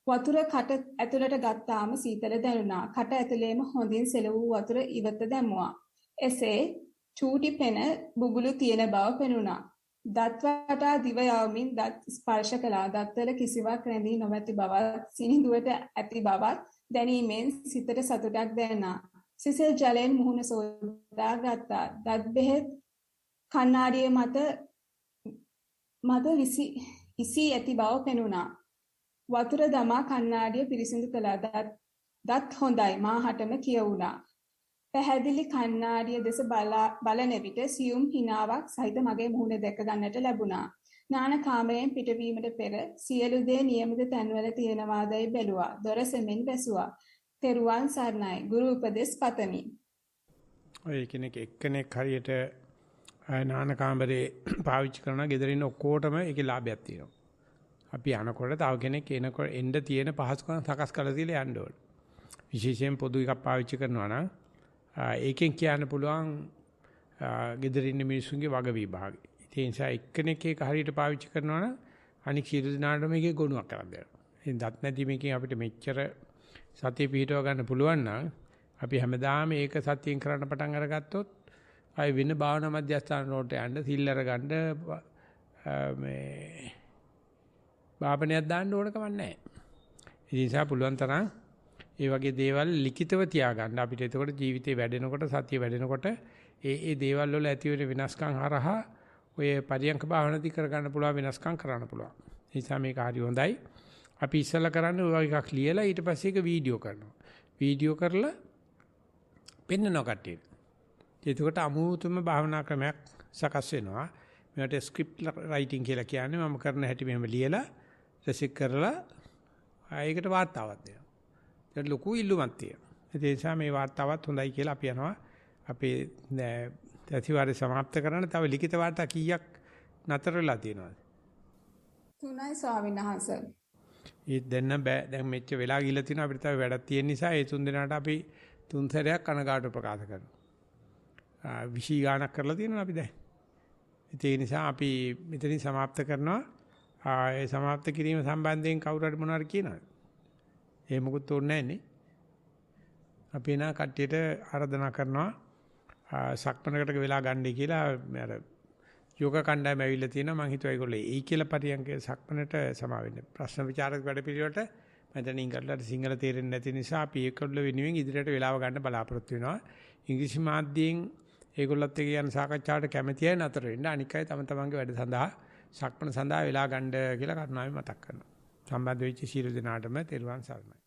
වතුර කට ඇතුළට ගත්තාම සීතල දැනුණා. කට ඇතුළේම හොඳින් සෙලවූ වතුර ඉවත දැමුවා. එසේ චූටි පෙන බුබුලු තියෙන බව පෙනුණා. දත් වටා දිව යවමින් දත් ස්පර්ශ කළා. දත්වල කිසිවක් රැඳී නොමැති බවත් සිනිඳුවට ඇති බවත් දැනීමෙන් සිතට සතුටක් දැනුණා. සිසිල් ජලයෙන් මුහුණ සෝදා ගත්තා. දත් බෙහෙත් කණ්ණාඩිය මත විසී ඇති බව පෙනුණා. වතුර දමා කණ්ණාඩිය පිරිසිදු කළා. දත් හොඳයි මාහටම කියවුණා. පැහැදිලි කණ්ණාඩිය දෙස බලන විට සියුම් හිනාවක් සහිත මගේ මුහුණ දැක ගන්නට ලැබුණා. නාන කාමරයෙන් පිටවීමට පෙර සියලු දේ નિયમિત තැන්වල තියෙනවාදයි බැලුවා. දොර සෙමින් බැසුවා. තෙරුවන් සරණයි. ගුරු උපදෙස් පතමි. ඔය එක්කෙනෙක් හරියට නාන කාමරේ පාවිච්චි කරනවා. ගෙදර ඉන්න ඔක්කොටම ඒකේ ලාභයක් තියෙනවා. අපි යනකොට තව කෙනෙක් එනකොට එන්න තියෙන පහසුකම් සකස් කරලා තියලා යන්න ඕන. විශේෂයෙන් පොදු එකක් පාවිච්චි කරනවා නම් ඒකෙන් කියන්න පුළුවන් ගෙදර ඉන්න මිනිස්සුන්ගේ වග විභාගය. ඒ නිසා එක්කෙනෙක් ඒක හරියට පාවිච්චි කරනවා නම් අනික සියලු දෙනාට මේකේ ගුණයක් කරන් දෙනවා. ඉතින් දත් නැති මේකෙන් අපිට මෙච්චර සතිය පිහිටව ගන්න පුළුවන් නම් අපි හැමදාම ඒක සතියෙන් කරන්න පටන් අරගත්තොත් ආයි වෙන භාවනා මධ්‍යස්ථාන වලට යන්න සිල් අරගන්න මේ බාපණයක් දාන්න ඕන කමක් නැහැ. ඒ නිසා පුළුවන් තරම් ඒ වගේ දේවල් ලිඛිතව තියාගන්න. අපිට එතකොට ජීවිතේ වැඩෙනකොට සතිය වැඩෙනකොට ඒ දේවල් වල ඇති වෙන වෙනස්කම් හරහා ඔය පරියන්ක භාවනාදී කරගන්න පුළුවන් වෙනස්කම් කරන්න පුළුවන්. ඒ නිසා මේක හරි හොඳයි. අපි ඉස්සෙල්ලා කරන්නේ ඔය වගේ එකක් ලියලා ඊට පස්සේ ඒක වීඩියෝ කරනවා. වීඩියෝ කරලා පෙන්නනවා කට්ටියට. එතකොට අමුතුම භාවනා ක්‍රමයක් සකස් වෙනවා. මේකට ස්ක්‍රිප්ට් රයිටින් කියලා කියන්නේ මම කරන හැටි මෙහෙම ලියලා රෙසික් කරලා ඒකට වාර්තාවක් දෙනවා. ඒක ලොකු ඉල්ලුමක් තියෙනවා. ඒ නිසා මේ වාර්තාවත් හොඳයි කියලා අපි යනවා. අපේ ප්‍රතිවාරය સમાપ્ત කරන්න තව ලිඛිත වාර්තා කීයක් නතර වෙලා තියෙනවද? 3යි ස්වාමීන් වහන්සේ. ඒ දෙන්න බෑ. දැන් මෙච්ච වෙලා ගිහලා තිනවා අපිට තව වැඩක් තියෙන නිසා ඒ තුන් දෙනාට අපි තුන් සැරයක් කනගාටු ප්‍රකාශ කරනවා. විශී ගානක් කරලා තියෙනවා අපි දැන්. ඒ නිසා අපි මෙතනින් સમાપ્ત කරනවා. ඒ સમાપ્ત කිරීම සම්බන්ධයෙන් කවුරු හරි මොනවාරි කියනවාද? ඒ මොකුත් ඕනේ නැහැ නේ. අපි නා කට්ටියට ආරාධනා කරනවා සක්මනකට වෙලා ගන්නයි කියලා. අර යෝග කණ්ඩායම ඇවිල්ලා තියෙනවා. මම හිතුවා ඒගොල්ලෝ එයි කියලා පරියන්කේ සක්මනට සමා වෙන්න. ප්‍රශ්න විචාරක වැඩ පිළිවෙලට මම දැන් ඉංග්‍රීසියට සිංහල තේරෙන්නේ නැති නිසා අපි ඒකවල වෙනුවෙන් ඉදිරියට වෙලාව ගන්න බලාපොරොත්තු වෙනවා. ඉංග්‍රීසි මාධ්‍යයෙන් ඒගොල්ලොත් එක්ක යන සාකච්ඡාවට කැමැති අය නතර වෙන්න. අනික අය තම තමන්ගේ වැඩ සඳහා සක්මන සඳහා වෙලා ගන්න කියලා කරුණාවෙන් මතක් කරනවා. සම්බන්ධ වෙච්ච සියලු දෙනාටම තෙරුවන් සරණයි.